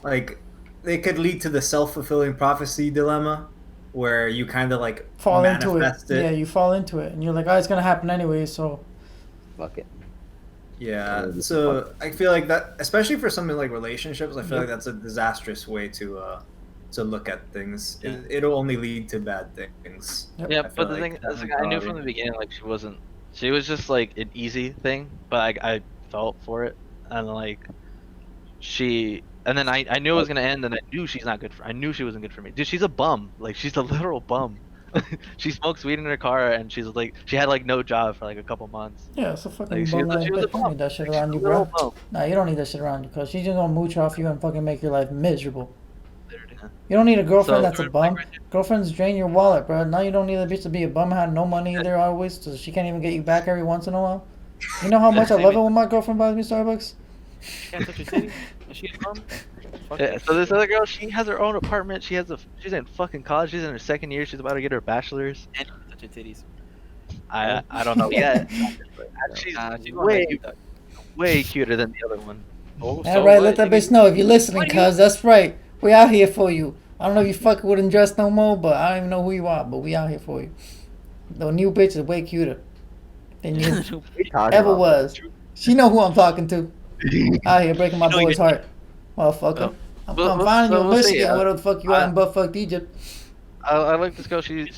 like it could lead to the self-fulfilling prophecy dilemma, where you kind of like Fall into it. manifest Yeah, you fall into it. And you're like, oh, it's going to happen anyway, so. Fuck it. Yeah, Yeah, so I feel like that, especially for something like relationships, I feel Yep. like that's a disastrous way to look at things. Yeah. It'll only lead to bad things. Yep. Yeah, I feel but the like thing that is, like, I knew mentality. from the beginning, like she wasn't She was just like an easy thing, but I felt for it, and like and then I knew it was gonna end, and I knew she's not good for. I knew she wasn't good for me, dude. She's a bum. Like she's a literal bum. She smokes weed in her car, and she had like no job for like a couple months. Yeah, it's a fucking Like bum ass she was a bitch. You don't bum. need that shit Like, around she's you, a little bro. bum. Nah, you don't need that shit around you, cause she's just gonna mooch off you and fucking make your life miserable. Literally. You don't need a girlfriend So- that's a bum. Girlfriends drain your wallet, bro. Now you don't need a bitch to be a bum, had no money either always, so she can't even get you back every once in a while. You know how much I love it when my girlfriend buys me Starbucks? She can't touch your titty. Is she a bum? Fuck Yeah, it. so this other girl, she has her own apartment. She's in fucking college. She's in her second year. She's about to get her bachelor's. And you can touch your titties. I don't know yet. She's She gonna let way you touch. way cuter than the other one. Oh, Yeah, so right. what? Let that Nigga, bitch know if you're listening, What do you- cuz that's right. We out here for you. I don't know if you fucking wouldn't dress no more, but I don't even know who you are, but we out here for you. The new bitch is way cuter than you What you talking ever about? was. She know who I'm talking to. Out here breaking my You know boy's heart. Motherfucker. Oh. I'm Well, come finding you in we'll see. Michigan. Where the fuck you at in butt-fucked Egypt? I like this girl. She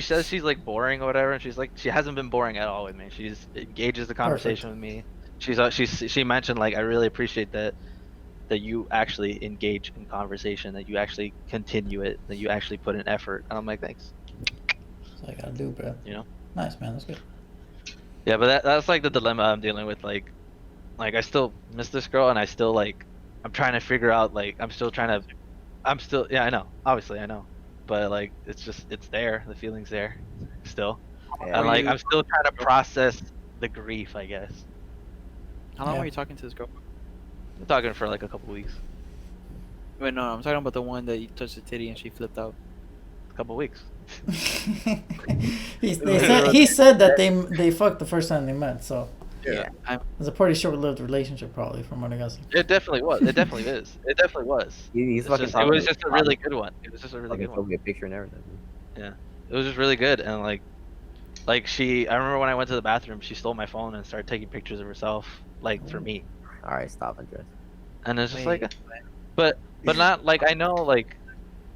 says she's like boring or whatever, and she's like she hasn't been boring at all with me. She's engages the conversation with me. She mentioned like I really appreciate that you actually engage in conversation, that you actually continue it, that you actually put in effort. And I'm like, thanks. That's what I gotta do, bro. You know? Nice, man. That's good. Yeah, but that's like the dilemma I'm dealing with. Like I still miss this girl, and I still like I'm trying to figure out like I'm still yeah, I know, obviously I know, but like it's there, the feeling's there still, Yeah, and like you- I'm still trying to process the grief, I guess. How long Yeah. were you talking to this girl? I'm talking for like a couple weeks, Wait, no, I'm talking about the one that you touched the titty and she flipped out. a couple weeks. he said that they fucked the first time they met, so Yeah. I'm, it was a pretty short-lived relationship, probably, from what I guess. It definitely was. It definitely is. It definitely was. He's It's fucking it talking was to- just a really good one. It was just a really fucking good showed one. me a picture and everything. It was just really good, and like I remember when I went to the bathroom, she stole my phone and started taking pictures of herself, like for me. All right, stop, Andres. And it's just Wait, like, but not like I know like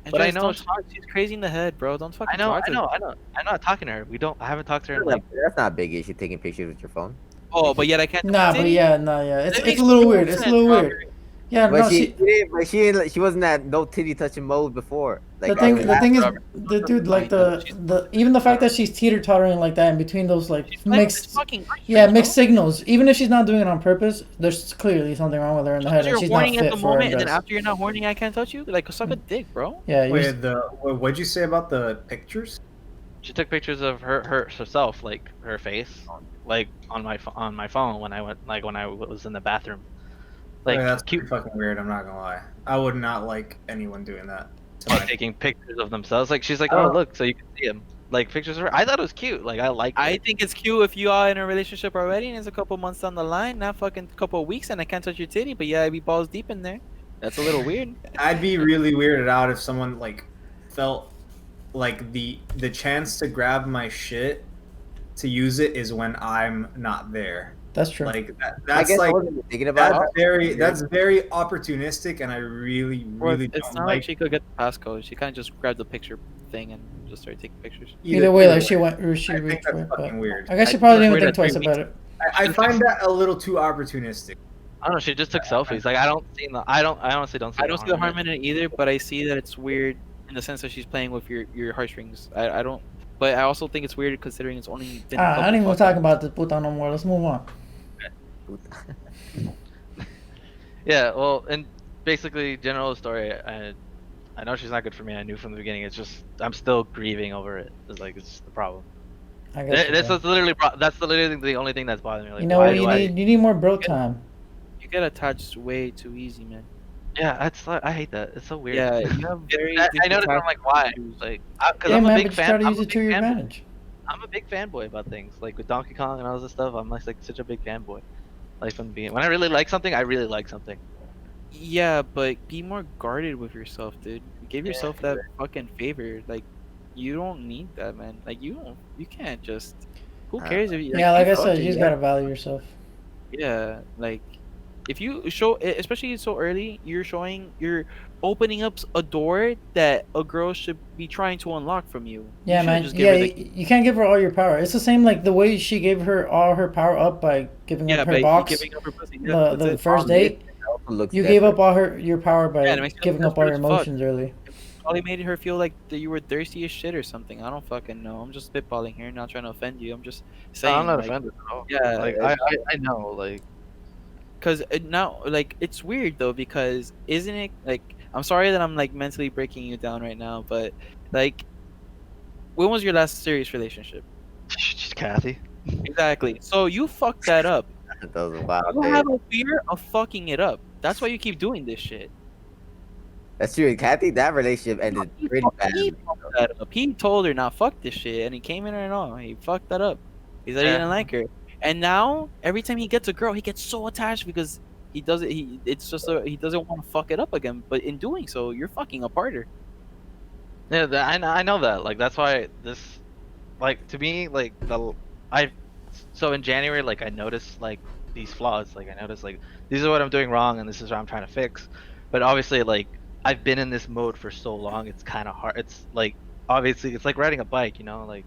But I Andres, know don't she- talk. She's crazy in the head, bro. Don't fucking I know talk to her. I'm not talking to her. I haven't talked to her in like That's not a big issue taking pictures with your phone. Oh, but yet I can't. touch Nah, her but titty? yeah, it's That it's makes a little no weird. It's a sense, little Robert. weird. Yeah, But no, she wasn't at no titty touching mode before. Like the thing is, Robert. the dude, like Robert. the even the fact that she's teeter-tottering like that in between those like She's playing with mixed, this fucking yeah, bro. mixed signals. Even if she's not doing it on purpose, there's clearly something wrong with her in the head, You're and she's not horny at fit the for her moment, and then dress. after you're not horny, I can't touch you. Like, suck a dick, bro. Yeah, you're, What'd you say about the pictures? she took pictures of herself, like her face, like on my phone when I was in the bathroom. Like Yeah, that's cute, pretty fucking weird. I'm not gonna lie. I would not like anyone doing that. to like my- taking pictures of themselves. Like she's like, oh look, so you can see him. Like pictures of her. I thought it was cute. Like I liked I it. think it's cute if you are in a relationship already and it's a couple months down the line, not fucking couple of weeks, and I can't touch your titty, but yeah, I'd be balls deep in there. That's a little weird. I'd be really weirded out if someone like felt like the chance to grab my shit to use it is when I'm not there. that's true. Like I that's guess I like wasn't even thinking about that's very opportunistic, and I really really It's don't not like. like she could get the passcode. She kind of just grabbed the picture thing and just started taking pictures. Either way, like she went, or she I think reached that's for it. But fucking weird. I guess she I probably think didn't even it's think weird twice that about it. I find that a little too opportunistic. I don't know. She just took selfies. Like I honestly don't see. I don't see the harm in it. in it either, but I see that it's weird in the sense that she's playing with your heartstrings. I don't, but I also think it's weird considering it's only been. I don't even want to talk about this puta no more. Let's move on. Yeah. Well, and basically, general story. I know she's not good for me. I knew from the beginning. It's just I'm still grieving over it. It's the problem. I guess. That's literally the only thing that's bothering me. Like, You know why what do you I? need? You need more bro time. You get attached way too easy, man. Yeah, I hate that. It's so weird. Yeah, you have very. I noticed. I'm detached like, why? views. Like, because Yeah, I'm a man, big but you fan. try to I'm use a it to big your fanboy. advantage. I'm a big fanboy about things, like with Donkey Kong and all this stuff. I'm like such a big fanboy. Like from the beginning, when I really like something, I really like something. Yeah, but be more guarded with yourself, dude. Give Yeah, yourself that fucking favor. Like, you don't need that, man. Like, you can't just. Who cares if you? Yeah, like I fuck said, it, you just yeah. gotta value yourself. Yeah, like, If you show, especially so early, you're opening up a door that a girl should be trying to unlock from you. Yeah, You shouldn't man. just give Yeah, her the you can't give her all your power. It's the same like the way she gave her all her power up by giving up her by box. giving up her pussy. Yeah, The that's it. first date, Also looks you gave different. up all your power by Yeah, it makes you giving look up all your desperate as fuck. emotions early. Probably made her feel like that you were thirsty as shit or something. I don't fucking know. I'm just spitballing here, not trying to offend you. I'm just No, saying. I'm not like, offended at all. Yeah, Like I know. Like because now, like, it's weird though, because isn't it like, I'm sorry that I'm like mentally breaking you down right now, but like, when was your last serious relationship? she's Kathy. Exactly. So you fucked that up. That was a wild You day. have a fear of fucking it up. That's why you keep doing this shit. That's true. Kathy, that relationship ended pretty He badly. fucked that up. He told her, "Now fuck this shit," and he came in and all. He fucked that up. He said he Yeah. didn't like her, and now every time he gets a girl, he gets so attached because he doesn't. It's just he doesn't want to fuck it up again. But in doing so, you're fucking apart her. Yeah, I know that. Like that's why this, like to me, like so in January, like I noticed like these flaws. Like I noticed like these are what I'm doing wrong, and this is what I'm trying to fix. But obviously, like I've been in this mode for so long, it's kind of hard. It's like obviously, it's like riding a bike. You know, like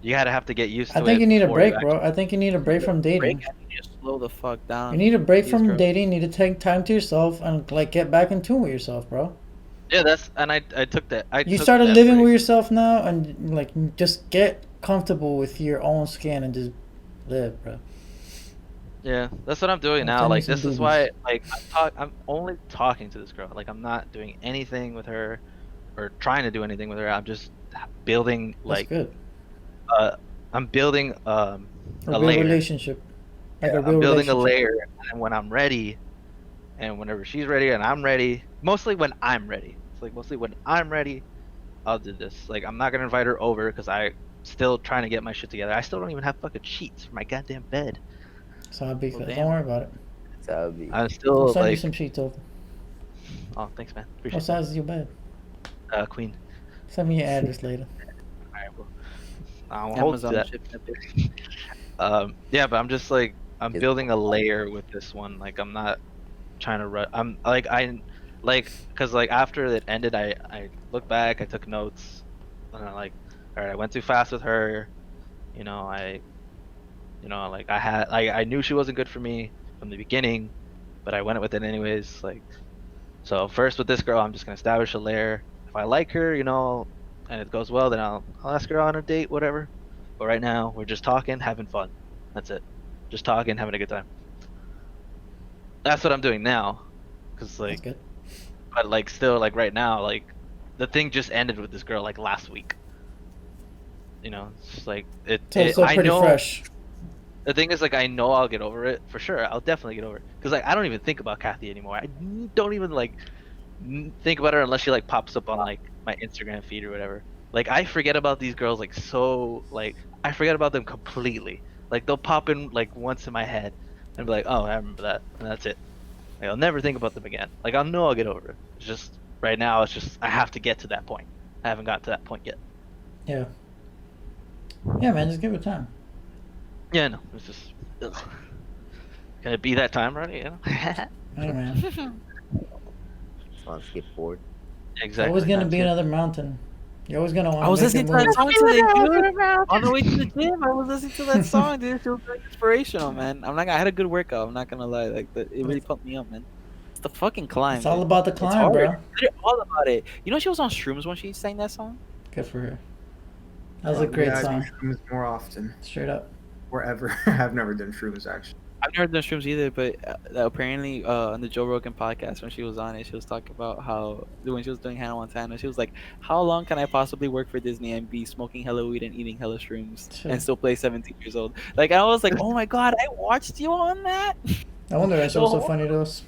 you gotta have to get used to it. I think you need a before break, actually- bro. I think you need a break from dating. Break and you just slow the fuck down. You need a break These from girls. dating. You need to take time to yourself and like get back in tune with yourself, bro. Yeah, that's and I took that. You took started that living break. with yourself now, and like just get comfortable with your own skin and just live, bro. Yeah, that's what I'm doing I'll now. send you Like some this is boobies. why like I'm only talking to this girl. Like I'm not doing anything with her or trying to do anything with her. I'm just building That's like good. I'm building A a real layer. relationship, like Yeah, a real I'm building a relationship. layer, and when I'm ready, and whenever she's ready and I'm ready, mostly when I'm ready. It's like mostly when I'm ready, I'll do this. Like I'm not gonna invite her over because I still trying to get my shit together. I still don't even have fucking sheets for my goddamn bed. So I'll be Well, good. damn. Don't worry about it. So that would be. I'm I'll still send you like, some sheets over. oh thanks man, What appreciate size is your bed? that. Queen. Send me your address later. Alright, well, I won't hold to Amazon that. ship that bitch. Yeah, but I'm just like I'm It's- building a layer with this one. Like I'm not trying to run. I'm like because like after it ended, I looked back, I took notes, and I like, all right, I went too fast with her. You know, like I knew she wasn't good for me from the beginning, but I went with it anyways. Like, so first with this girl, I'm just gonna establish a layer. If I like her, you know, and it goes well, then I'll ask her on a date, whatever. But right now, we're just talking, having fun. That's it. Just talking, having a good time. That's what I'm doing now. Cause That's like, good. but like still like right now, like the thing just ended with this girl like last week. You know, it's just like So it's still I pretty know. fresh. The thing is, like, I know I'll get over it for sure. I'll definitely get over it because, like, I don't even think about Kathy anymore. I don't even like think about her unless she like pops up on like my Instagram feed or whatever. Like, I forget about these girls like so like I forget about them completely. Like, they'll pop in like once in my head and be like, "Oh, I remember that," and that's it. Like, I'll never think about them again. Like, I'll know I'll get over it. It's just right now. It's just I have to get to that point. I haven't got to that point yet. Yeah. Yeah, man. Just give it time. Yeah, no, it's just. Ugh. Can it be that time already? You know? Hey, man. Just want to skip forward. Exactly. Always gonna that's be it. another mountain. You're always gonna want I was to listening to that song today, dude. On the way to the gym, I was listening to that song, dude. It was very inspirational, man. I had a good workout. I'm not gonna lie, like it really pumped me up, man. It's the fucking climb. It's all dude. about the It's climb, hard. bro. It's all about it. You know, she was on shrooms when she sang that song. Good for her. That was a great Yeah, I do song. shrooms more often. Straight up. Wherever. I've never done shrooms actually. I've never done shrooms either, but apparently on the Joe Rogan podcast when she was on it, she was talking about how when she was doing Hannah Montana, she was like, "How long can I possibly work for Disney and be smoking hella weed and eating hella shrooms Sure. and still play 17 years old?" Like I was like, "Oh my god, I watched you on that." I wonder that show was so So- funny to us.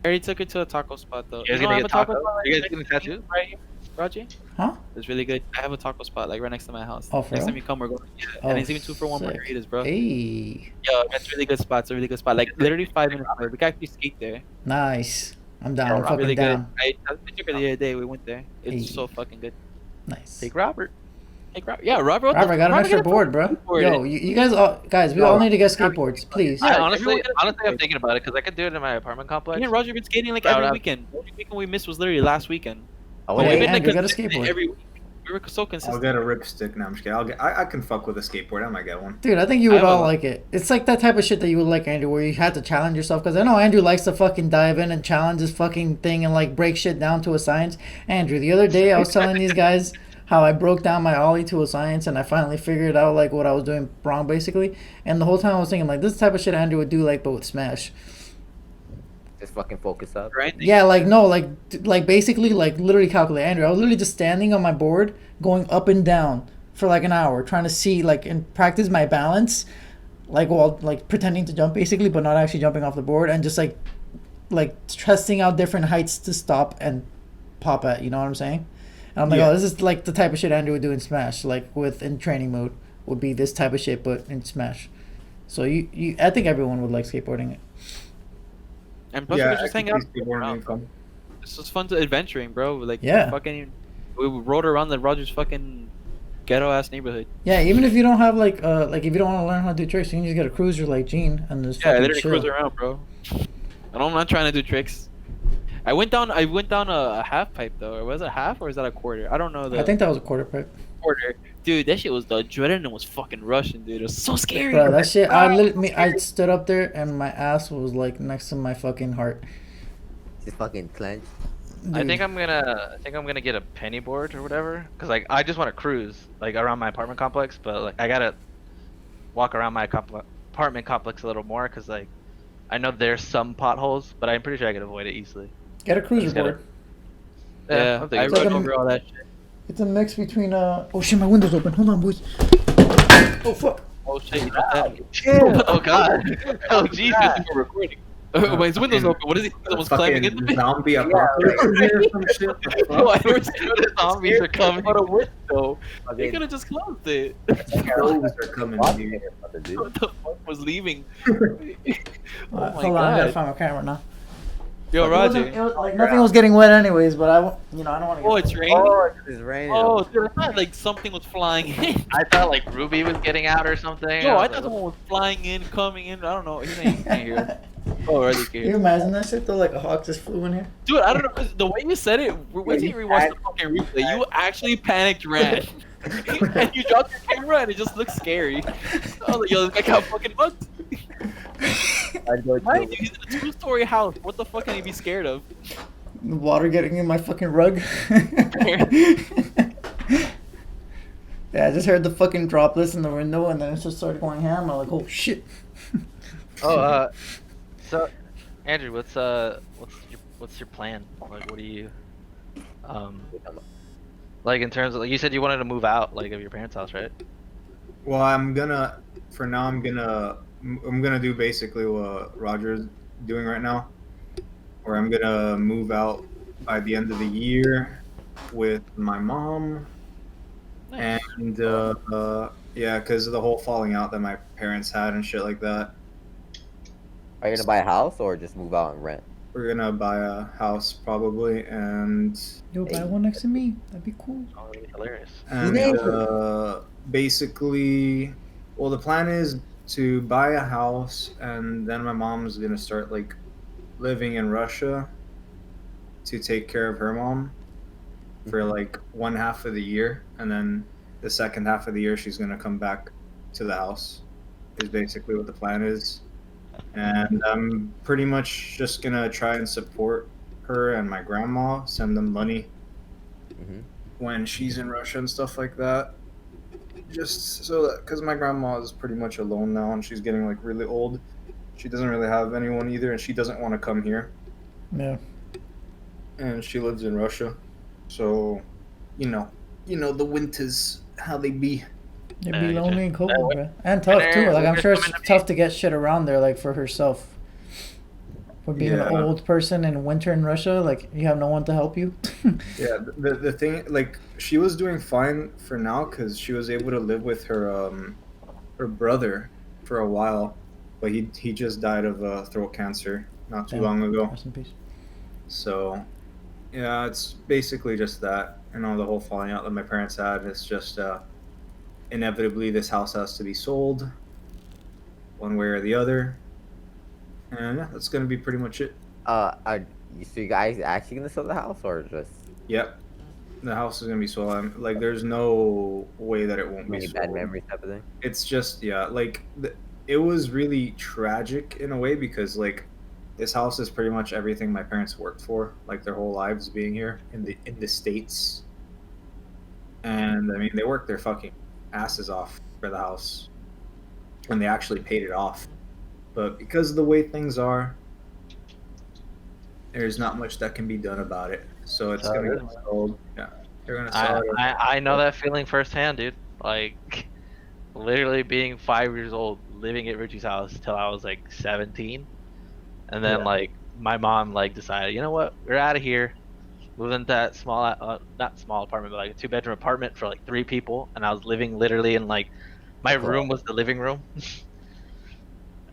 I already took her to a taco spot though. You guys know, gonna I get have a taco? spot You guys right getting next to me, tattoo? right here, Raji? Huh? It's really good. I have a taco spot like right next to my house. Oh, for next real? time you come, we're going. Yeah, Oh, and it's even 2 for 1 sick. margaritas, bro. Hey. Yo, that's a really good spot. It's a really good spot. Like literally 5 minutes away. We can actually skate there. Nice. I'm down. I'm It's fucking really good. down. I took her the other day. We went there. It's Hey. so fucking good. Nice. Take Robert. Yeah, Robert. Robert, I got an extra board, bro. skateboard. Yo, you guys, we all need to get skateboards, please. Yeah, honestly, everyone got a I'm thinking about it because I could do it in my apartment complex. Me and Roger been skating like I would every have- weekend. The only weekend we missed was literally last weekend. I Oh, want hey, We've to been like Andrew, get a consistent skateboard. every week. We were so I'll consistent. get a ripstick. No, I'm just kidding. I can fuck with a skateboard. I might get one. Dude, I think you I would have all a- like it. It's like that type of shit that you would like, Andrew, where you had to challenge yourself. Because I know Andrew likes to fucking dive in and challenge this fucking thing and like break shit down to a science. Andrew, the other day I was telling these guys how I broke down my ollie to a science and I finally figured out like what I was doing wrong basically. And the whole time I was thinking like this type of shit Andrew would do like but with Smash. just fucking focus up. Right? Yeah, like no, like basically like literally calculate. Andrew, I was literally just standing on my board, going up and down for like an hour, trying to see like and practice my balance, like while like pretending to jump basically, but not actually jumping off the board, and just like testing out different heights to stop and pop at. You know what I'm saying? And I'm like, Yeah. oh, this is like the type of shit Andrew would do in Smash, like with in training mode would be this type of shit, but in Smash. So I think everyone would like skateboarding it. And plus, Yeah, we just I hang can out. see skateboarding being fun. This was fun to adventuring, bro. Like, Yeah. fucking, we rode around the Rogers fucking ghetto ass neighborhood. Yeah, even if you don't have like if you don't want to learn how to do tricks, you can just get a cruiser like Gene and just Yeah, I fucking literally chill. cruise around, bro. And I'm not trying to do tricks. I went down a half pipe though. Was it half or is that a quarter? I don't know. I think that was a quarter pipe. quarter. Dude, that shit was the adrenaline was fucking rushing, dude. It was so scary. Bro, that shit, I stood up there and my ass was like next to my fucking heart. Just fucking clenched. I Dude. think I'm gonna get a penny board or whatever, cause like I just want to cruise like around my apartment complex, but like I gotta walk around my apartment complex a little more, cause like I know there's some potholes, but I'm pretty sure I could avoid it easily. Get a cruiser Just gotta- board. Yeah, I'm I thinking It's rode like a- over all that shit. It's a mix between oh shit, my window's open. Hold on, boys. Oh fuck. Oh shit, you did that. oh god. Oh Jesus. We're recording. Wait, his window's open. What is he? Someone's climbing in the Fucking bitch. zombie apocalypse in here or some shit. The fuck? No, I never seen The zombies are coming. Out a window. They Okay. could have just closed it. Zombies are coming, dude. What the fuck was leaving? Oh my Hold on, I gotta god. find my camera now. Yo, It wasn't- Roger. it was, like nothing was getting wet anyways, but I don't want to. Oh, it's raining. Oh, it's raining. Oh, dude, I thought like something was flying in. I thought like Ruby was getting out or something. Yo, I was thought like, someone was flying in, coming in. I don't know. He can't hear it. Oh, really Can you care. imagine that shit though? Like a hawk just flew in here. Dude, I don't know. The way you said it, wait till you rewatch the fucking replay. You actually panicked, ran. And you dropped your camera and it just looks scary. I was like, yo, this guy got fucking mugged. I'd go Mind to you, he's in a two-story house. What the fuck can he be scared of? The water getting in my fucking rug. Yeah, I just heard the fucking droplets in the window and then it just started going ham. I'm like, oh shit. Oh, so Andrew, what's your plan? Like, what do you, like in terms of like you said you wanted to move out like of your parents' house, right? Well, for now, I'm gonna do basically what Roger's doing right now, where I'm gonna move out by the end of the year with my mom, Nice. and yeah, because of the whole falling out that my parents had and shit like that. Are you gonna buy a house or just move out and rent? We're gonna buy a house probably, and Yo, buy one next to me. That'd be cool. Oh, that'd be hilarious. Basically, well, the plan is to buy a house, and then my mom's gonna start like living in Russia to take care of her mom for like one half of the year, and then the second half of the year she's gonna come back to the house. Is basically what the plan is, and I'm pretty much just gonna try and support her and my grandma, send them money Mm-hmm. when she's in Russia and stuff like that. Just so that, because my grandma is pretty much alone now and she's getting like really old. She doesn't really have anyone either, and she doesn't want to come here. Yeah. And she lives in Russia, so you know the winters how they be. It'd Yeah, be you lonely and cold, Yeah, bro. And tough too. winter- Like I'm winter's sure it's coming to me. tough to get shit around there, like for herself. For being an Yeah. old person in winter in Russia, like you have no one to help you. Yeah, the thing, like, she was doing fine for now because she was able to live with her brother for a while, but he just died of throat cancer not too Damn. long ago. Rest in peace. So, yeah, it's basically just that. The whole falling out that my parents had. It's just inevitably this house has to be sold, one way or the other, and yeah, that's gonna be pretty much it. So you guys actually gonna sell the house or just Yep, the house is gonna be sold. Like, there's no way that it won't be many sold. bad memories type of thing? It's just, yeah, like it was really tragic in a way because like this house is pretty much everything my parents worked for, like their whole lives being here in the States. And I mean, they worked their fucking asses off for the house, and they actually paid it off. But because of the way things are, there's not much that can be done about it. So it's So, gonna get sold. Yeah, they're gonna sell it. I know that feeling firsthand, dude. Like, literally being 5 years old, living at Richie's house till I was like 17, and then Yeah. like my mom like decided, you know what, we're out of here. Moved into that small, not small apartment, but like a 2-bedroom apartment for like 3 people, and I was living literally in like my room was the living room,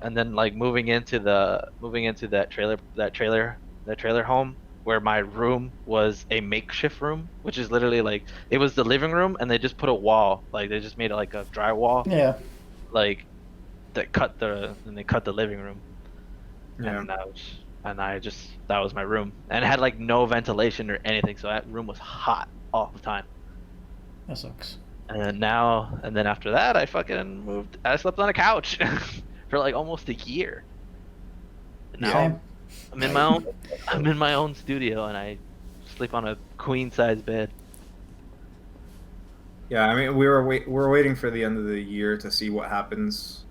and then like moving into that trailer home where my room was a makeshift room, which is literally like it was the living room, and they just put a wall, like they just made it like a drywall, Yeah. like they cut the living room, Yeah. and that was my room, and it had like no ventilation or anything, so that room was hot all the time. That sucks. And then after that, I fucking moved. I slept on a couch for like almost a year. And now Same. I'm in my own studio, and I sleep on a queen size bed. Yeah, I mean, we're waiting for the end of the year to see what happens,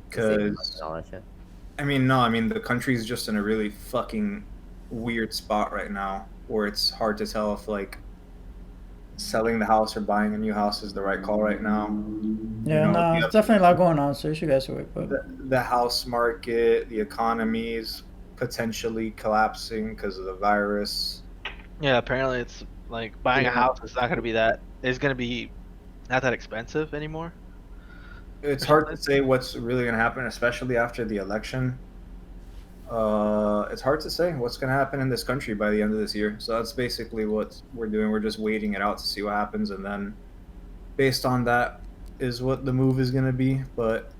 because All that shit. I mean, no, I mean the country's just in a really fucking weird spot right now, where it's hard to tell if like selling the house or buying a new house is the right call right now. Yeah, know, no, yeah. it's definitely a lot going on, so you guys should wait. But The house market, the economy is potentially collapsing because of the virus. Yeah, apparently it's like buying a Yeah. house is not gonna be that. It's gonna be not that expensive anymore. It's hard to say what's really going to happen, especially after the election. It's hard to say what's going to happen in this country by the end of this year. So that's basically what we're doing. We're just waiting it out to see what happens, and then based on that is what the move is going to be. But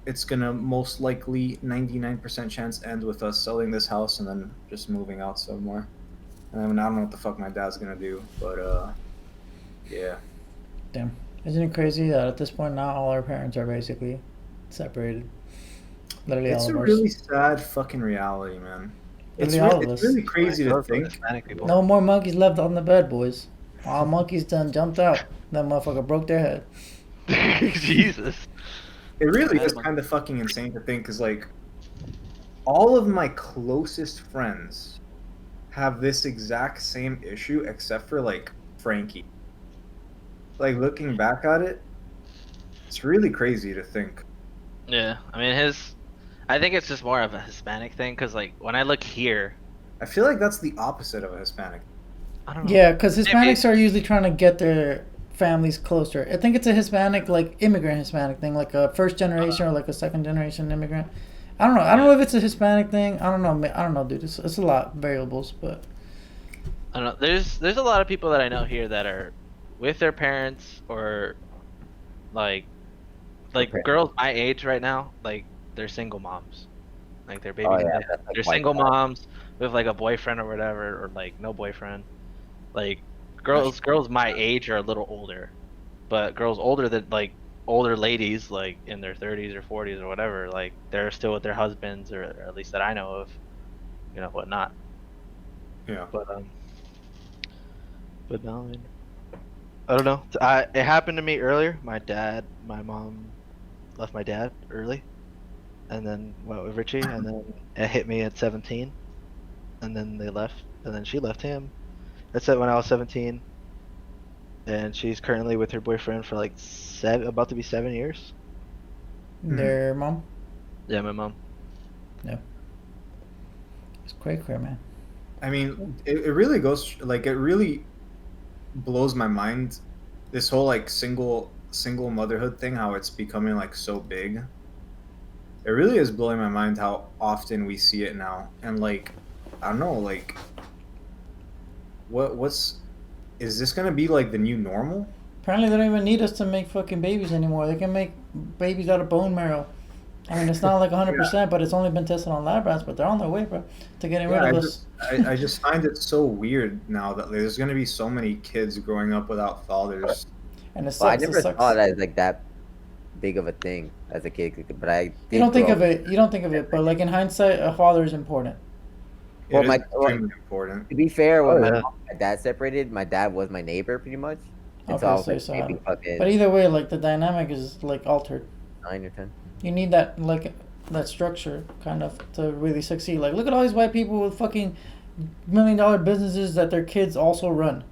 it's going to most likely 99% chance end with us selling this house and then just moving out somewhere. And I mean, I don't know what the fuck my dad's going to do, but yeah. damn, isn't it crazy that at this point now all our parents are basically separated? Literally It's all a of us. really sad fucking reality, man. Literally all of It's us. really crazy to Those are think. Hispanic people. No more monkeys left on the bed, boys. All monkeys done jumped out. That motherfucker broke their head. Jesus. It really Bad is monkey. kind of fucking insane to think, because like all of my closest friends have this exact same issue, except for like Frankie. Like, looking back at it, it's really crazy to think. Yeah, I mean I think it's just more of a Hispanic thing, because like when I look here, I feel like that's the opposite of a Hispanic. I don't know. Yeah, because Maybe- Hispanics are usually trying to get their families closer. I think it's a Hispanic, like immigrant Hispanic thing, like a first generation or like a second generation immigrant. I don't know. I don't know if it's a Hispanic thing. I don't know. I don't know, dude. It's a lot of variables, but I don't know. There's a lot of people that I know here that are with their parents, or like parents. girls my age right now, like they're single moms, like they're baby Oh, yeah, dad- that's, like, they're white single trash. moms with like a boyfriend or whatever, or like no boyfriend. Like girls my age are a little older, but girls older than like older ladies like in their 30s or 40s or whatever, like they're still with their husbands, or at least that I know of, whatnot. Yeah. But no, I mean, I don't know. It happened to me earlier. My mom left my dad early, and then went with Richie, and then it hit me at 17, and then they left, and then she left him. That's it when I was 17, and she's currently with her boyfriend for like about to be 7 years. their mom, Yeah, my mom. it's cray, man. I mean, it really goes, like, it really blows my mind, this whole like single motherhood thing, how it's becoming like so big. It really is blowing my mind how often we see it now. And like, I don't know, like, what's is this gonna be like the new normal? Apparently, they don't even need us to make fucking babies anymore. They can make babies out of bone marrow. I mean, it's not like 100%, but it's only been tested on lab rats. But they're on their way, bro, to getting rid Yeah, of I us. just, I just find it so weird now that there's going to be so many kids growing up without fathers. And it Well, I sucks. It never sucks. saw that as like that big of a thing as a kid, but I You did don't think grow of up- it. You don't think of it, but like in hindsight, a father is important. Well, It is my- extremely important. To be fair, when Oh, my yeah. mom and my dad separated, my dad was my neighbor pretty much. And Okay, so I was so you like saw maybe it. fucking But either way, like the dynamic is like altered. 9 or 10. You need that like that structure kind of to really succeed. Like look at all these white people with fucking $1 million businesses that their kids also run.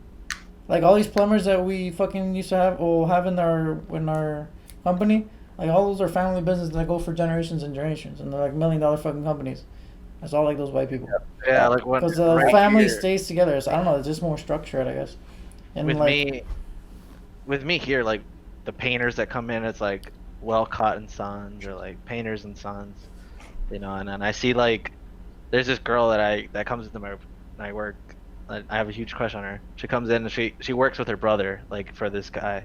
Like all these plumbers that we fucking used to have or have in our company. Like all those are family businesses that go for generations and generations, and they're like $1 million fucking companies. That's all like those white people. Yeah, like when Because the right family here, stays together. So I don't know. It's just more structured, I guess. And with like, with me here, like the painters that come in, it's like Wellcott and Sons or like Painters and Sons, you know. And then I see like there's this girl that comes into my work. I have a huge crush on her. She comes in and she works with her brother, like for this guy.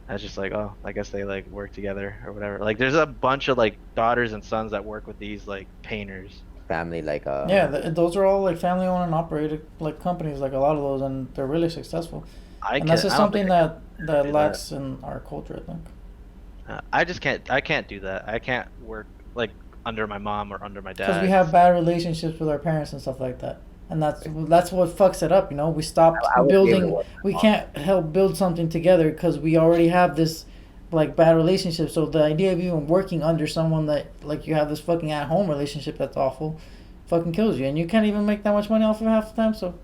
I was just like, oh, I guess they like work together or whatever. Like there's a bunch of like daughters and sons that work with these like painters. Family like yeah, those are all like family owned and operated like companies, like a lot of those, and they're really successful. And that's just I don't something think that do that that. lacks in our culture, I think. I just can't. I can't do that. I can't work like under my mom or under my dad. Because we have bad relationships with our parents and stuff like that, and that's what fucks it up. You know, we stopped I would be able to building. work We can't help build something together because we already have this like bad relationship. So the idea of even working under someone that like you have this fucking at home relationship that's awful, fucking kills you, and you can't even make that much money off of it half the time. So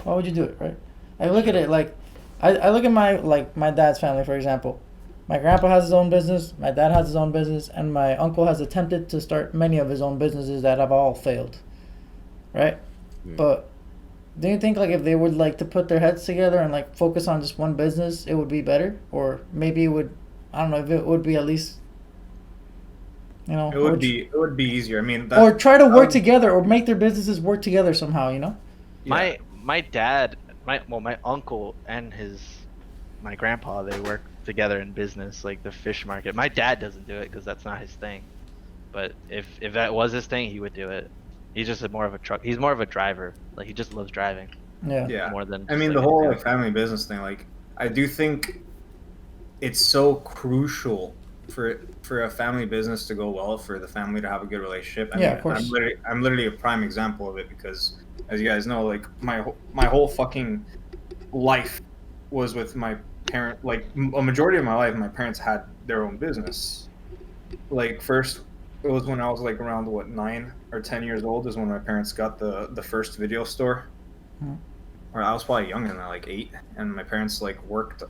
why would you do it, right? I look at it like I look at my dad's family, for example. My grandpa has his own business, my dad has his own business, and my uncle has attempted to start many of his own businesses that have all failed. Right? But do you think like if they would like to put their heads together and like focus on just one business, it would be better? Or maybe it would, I don't know, if it would be at least, you know, It would be easier. I mean, or try to work um, together or make their businesses work together somehow, you know? yeah. My dad, my uncle and my grandpa, they work together in business, like the fish market. My dad doesn't do it because that's not his thing. But if that was his thing, he would do it. He's just more of a truck. He's more of a driver. Like he just loves driving Yeah. Yeah. more than. I just, mean, like, the whole anything like family business thing. Like, I do think it's so crucial for a family business to go well, for the family to have a good relationship. I Yeah, mean, of course. I'm literally a prime example of it because, as you guys know, like my whole fucking life was with my parent. Like a majority of my life, my parents had their own business. Like first, it was when I was like around 9 or 10 years old is when my parents got the first video store. Hmm. Or I was probably younger than that, like 8, and my parents like worked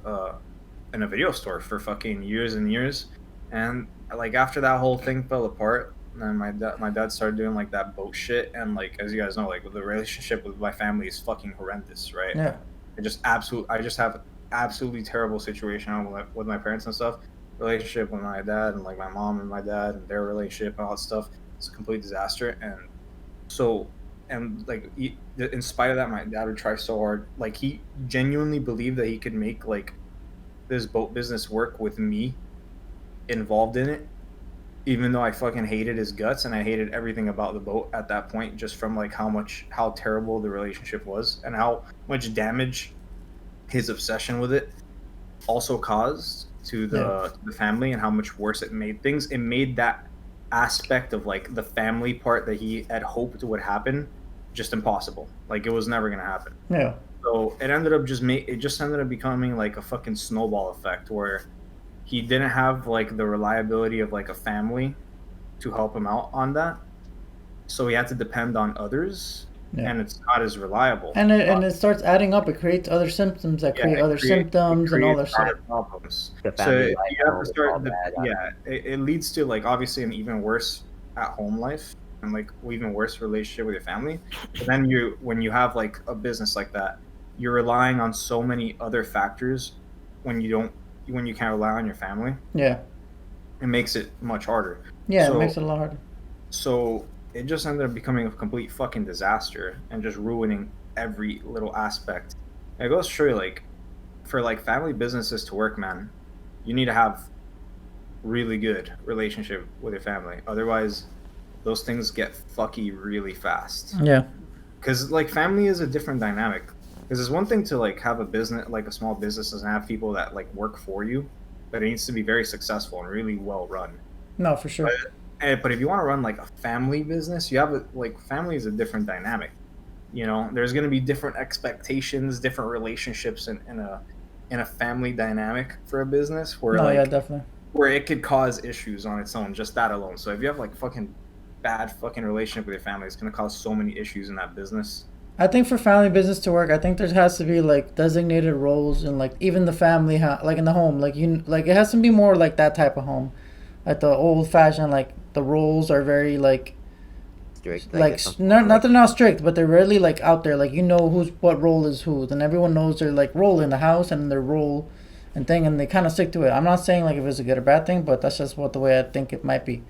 in a video store for fucking years and years, and like after that whole thing fell apart, then my dad started doing like that boat shit, and like as you guys know, like the relationship with my family is fucking horrendous, right? Yeah. I just have absolutely terrible situation with my parents and stuff. Relationship with my dad and like my mom and my dad and their relationship and all that stuff. It's a complete disaster. And so, and like in spite of that, my dad would try so hard. Like he genuinely believed that he could make like this boat business work with me involved in it, even though I fucking hated his guts and I hated everything about the boat at that point, just from like how terrible the relationship was and how much damage his obsession with it also caused to the family, and how much worse it made things. It made that aspect of like the family part that he had hoped would happen just impossible. Like it was never gonna happen. Yeah. So it ended up just ended up becoming like a fucking snowball effect where he didn't have like the reliability of like a family to help him out on that. So he had to depend on others, Yeah. and it's not as reliable. And it starts adding up. It creates other symptoms that create other symptoms and all that creates shit. problems. The So family you life have to all start. that, It leads to like obviously an even worse at home life and like even worse relationship with your family. But then when you have like a business like that, you're relying on so many other factors when you can't rely on your family. Yeah. It makes it much harder. Yeah, So- it makes it a lot harder. So it just ended up becoming a complete fucking disaster and just ruining every little aspect. And it goes to show you, like, for like family businesses to work, man, you need to have really good relationship with your family. Otherwise, those things get fucky really fast. Yeah. Because like family is a different dynamic. Because it's one thing to like have a business, like a small business, and have people that like work for you, but it needs to be very successful and really well run. No, for sure. But if you want to run like a family business, you have like family is a different dynamic. You know, there's going to be different expectations, different relationships in a family dynamic for a business where No, like yeah, definitely. where it could cause issues on its own, just that alone. So if you have like fucking bad fucking relationship with your family, it's going to cause so many issues in that business. I think for family business to work, I think there has to be like designated roles and like even the family, like in the home, like you, like it has to be more like that type of home, like the old fashioned, like the roles are very like Strict. I like guess, something not like- they're not strict, but they're really like out there. Like you know who's what role is whose, and everyone knows their like role in the house and their role and thing, and they kind of stick to it. I'm not saying like if it's a good or bad thing, but that's just what the way I think it might be.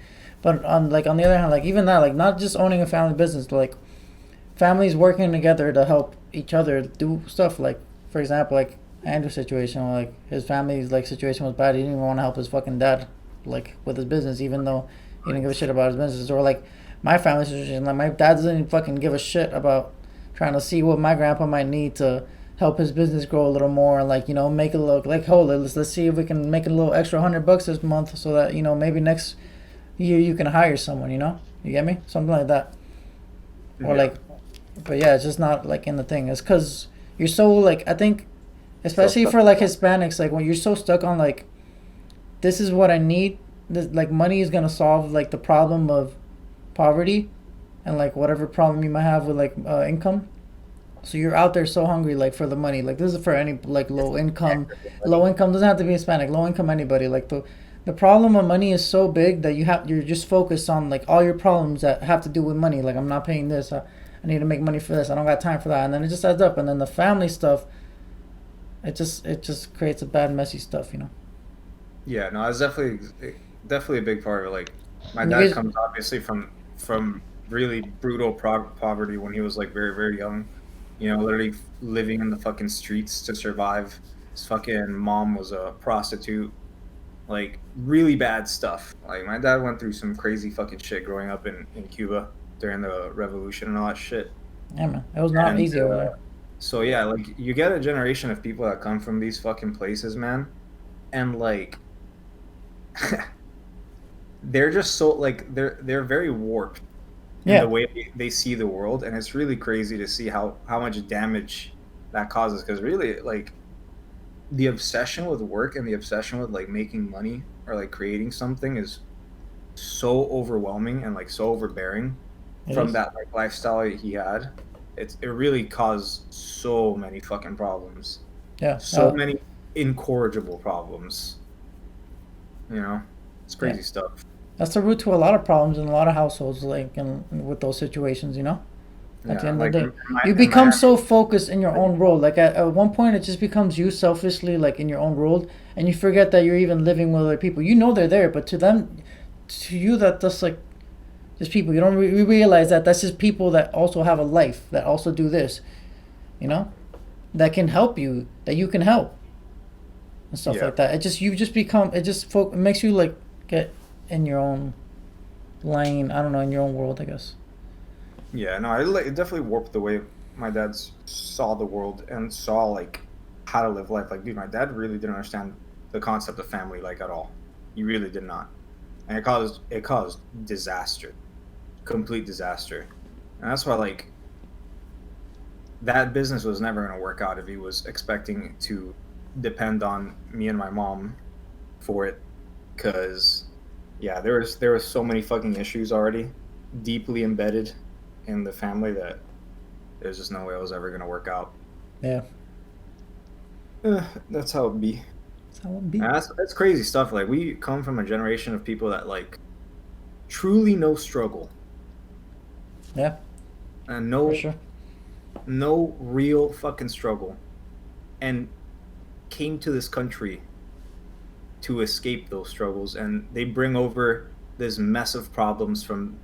But on like on the other hand, like even that, like not just owning a family business, like families working together to help each other do stuff. Like for example, like Andrew's situation, like his family's like situation was bad. He didn't even want to help his fucking dad, like with his business, even though he didn't give a shit about his business. Or like my family situation, like my dad doesn't even fucking give a shit about trying to see what my grandpa might need to help his business grow a little more and like make it look like hold it. Let's see if we can make a little extra $100 this month so that maybe next year you can hire someone. You get me? Something like that. Or Yeah. like, but yeah, it's just not like in the thing. It's because you're so like I think, especially for like Hispanics, like when you're so stuck on like, this is what I need. This like money is gonna solve like the problem of poverty, and like whatever problem you might have with like income. So you're out there so hungry like for the money. Like this is for any like low income. Low income doesn't have to be Hispanic. Low income anybody. Like the problem of money is so big that you're just focused on like all your problems that have to do with money. Like I'm not paying this. I need to make money for this. I don't got time for that. And then it just adds up. And then the family stuff, it just creates a bad messy stuff. Yeah, no, it's definitely a big part of it. Like my You dad guys- comes obviously from really brutal poverty when he was like very very young. You know, literally living in the fucking streets to survive. His fucking mom was a prostitute. Like really bad stuff. Like my dad went through some crazy fucking shit growing up in Cuba during the revolution and all that shit. Yeah, man. It was not And, easy over there. So yeah, like you get a generation of people that come from these fucking places, man, and like they're just so like they're very warped in Yeah. the way they see the world, and it's really crazy to see how much damage that causes. Because really, like the obsession with work and the obsession with like making money or like creating something is so overwhelming and like so overbearing It from is. that like lifestyle he had. It really caused so many fucking problems, Yeah. so many incorrigible problems. You know, it's crazy stuff. That's the root to a lot of problems in a lot of households, like and with those situations. At the end of the day, you become so focused in your own world. Like at one point, it just becomes you selfishly, like in your own world, and you forget that you're even living with other people. You know they're there, but to them, to you, that that's like just people. You don't realize that that's just people that also have a life that also do this. That can help you, that you can help, and stuff Yeah. like that. It makes you like get in your own lane. I don't know, in your own world, I guess. Yeah, no, it definitely warped the way my dad saw the world and saw like how to live life. Like, dude, my dad really didn't understand the concept of family like at all. He really did not, and it caused disaster, complete disaster, and that's why like that business was never going to work out if he was expecting to depend on me and my mom for it, because yeah, there was so many fucking issues already deeply embedded in the family that there's just no way it was ever gonna work out. Yeah. That's how it be. That's how it be. And that's crazy stuff. Like we come from a generation of people that like truly know struggle Yeah, and for sure. no real fucking struggle, and came to this country to escape those struggles, and they bring over this mess of problems from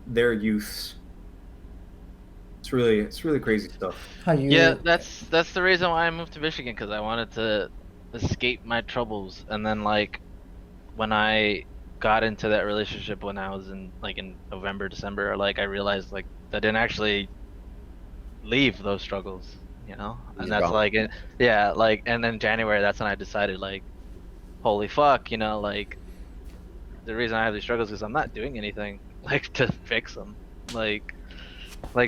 their youths. It's really crazy stuff. How you? Yeah, that's the reason why I moved to Michigan, because I wanted to escape my troubles. And then like when I got into that relationship when I was in November, December, like I realized like that didn't actually leave those struggles, you know. He's And that's wrong. like yeah, like, and then January, that's when I decided like, holy fuck, you know, like the reason I have these struggles is I'm not doing anything like to fix them. Like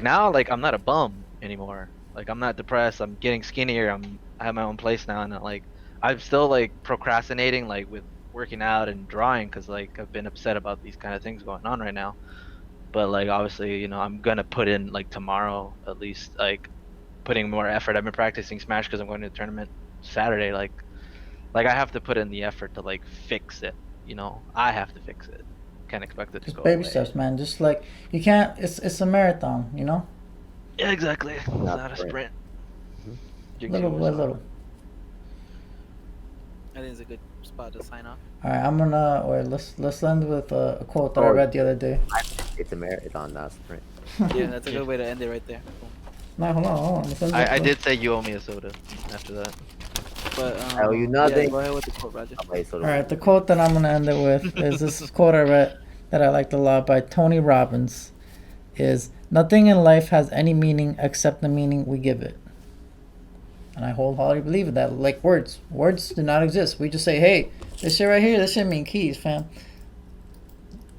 now, like I'm not a bum anymore. Like I'm not depressed. I'm getting skinnier. I have my own place now, and like I'm still like procrastinating, like with working out and drawing, because like I've been upset about these kind of things going on right now. But like obviously, you know, I'm gonna put in like tomorrow at least, like putting more effort. I've been practicing Smash because I'm going to the tournament Saturday. Like I have to put in the effort to like fix it. You know, I have to fix it. Can't expect it to Just go baby away. steps, man. Just like you can't. It's a marathon, you know. Yeah, exactly. It's Not not a sprint. sprint. Jinx, Little you by was on. little. I think it's a good spot to sign off. All right, I'm gonna wait. Let's end with a quote that I Oh. read the other day. It's a marathon, not a sprint. Yeah, that's a good way to end it right there. Boom. No, hold on. Let's end I with, did say you owe me a soda after that. But I owe you yeah, nothing. go ahead with the quote, Roger. I'll play All right, the quote that I'm gonna end it with is this quote I read that I liked a lot by Tony Robbins. Is nothing in life has any meaning except the meaning we give it. And I wholeheartedly believe in that. Like words do not exist. We just say, hey, this shit right here, this shit mean keys, fam.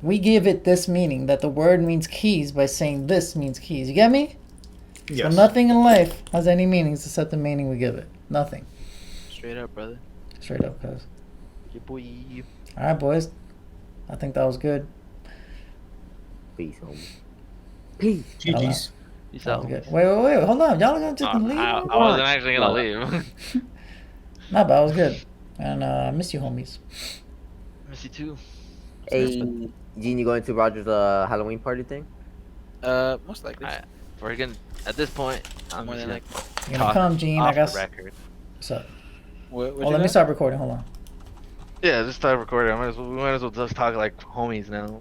We give it this meaning that the word means keys by saying this means keys. You get me? Yes. So nothing in life has any meanings except the meaning we give it. Nothing. Straight up, brother. Straight up, cuz. Your boy. All right, boys. I think that was good. Peace, homie. Peace. GG's. Peace That was out. good. Wait. Hold on. Y'all gonna just leave? I wasn't actually gonna leave. Nah, but I was good. And I miss you, homies. Miss you too. Hey, Gene, you going to Roger's Halloween party thing? Most likely. Alright, we're gonna at this point. I'm More just than gonna like. You're gonna talk come, Gene. I off the guess. record. What's up? What Oh, let me start recording. Hold on. Yeah, just start recording. We might as well just talk like homies now.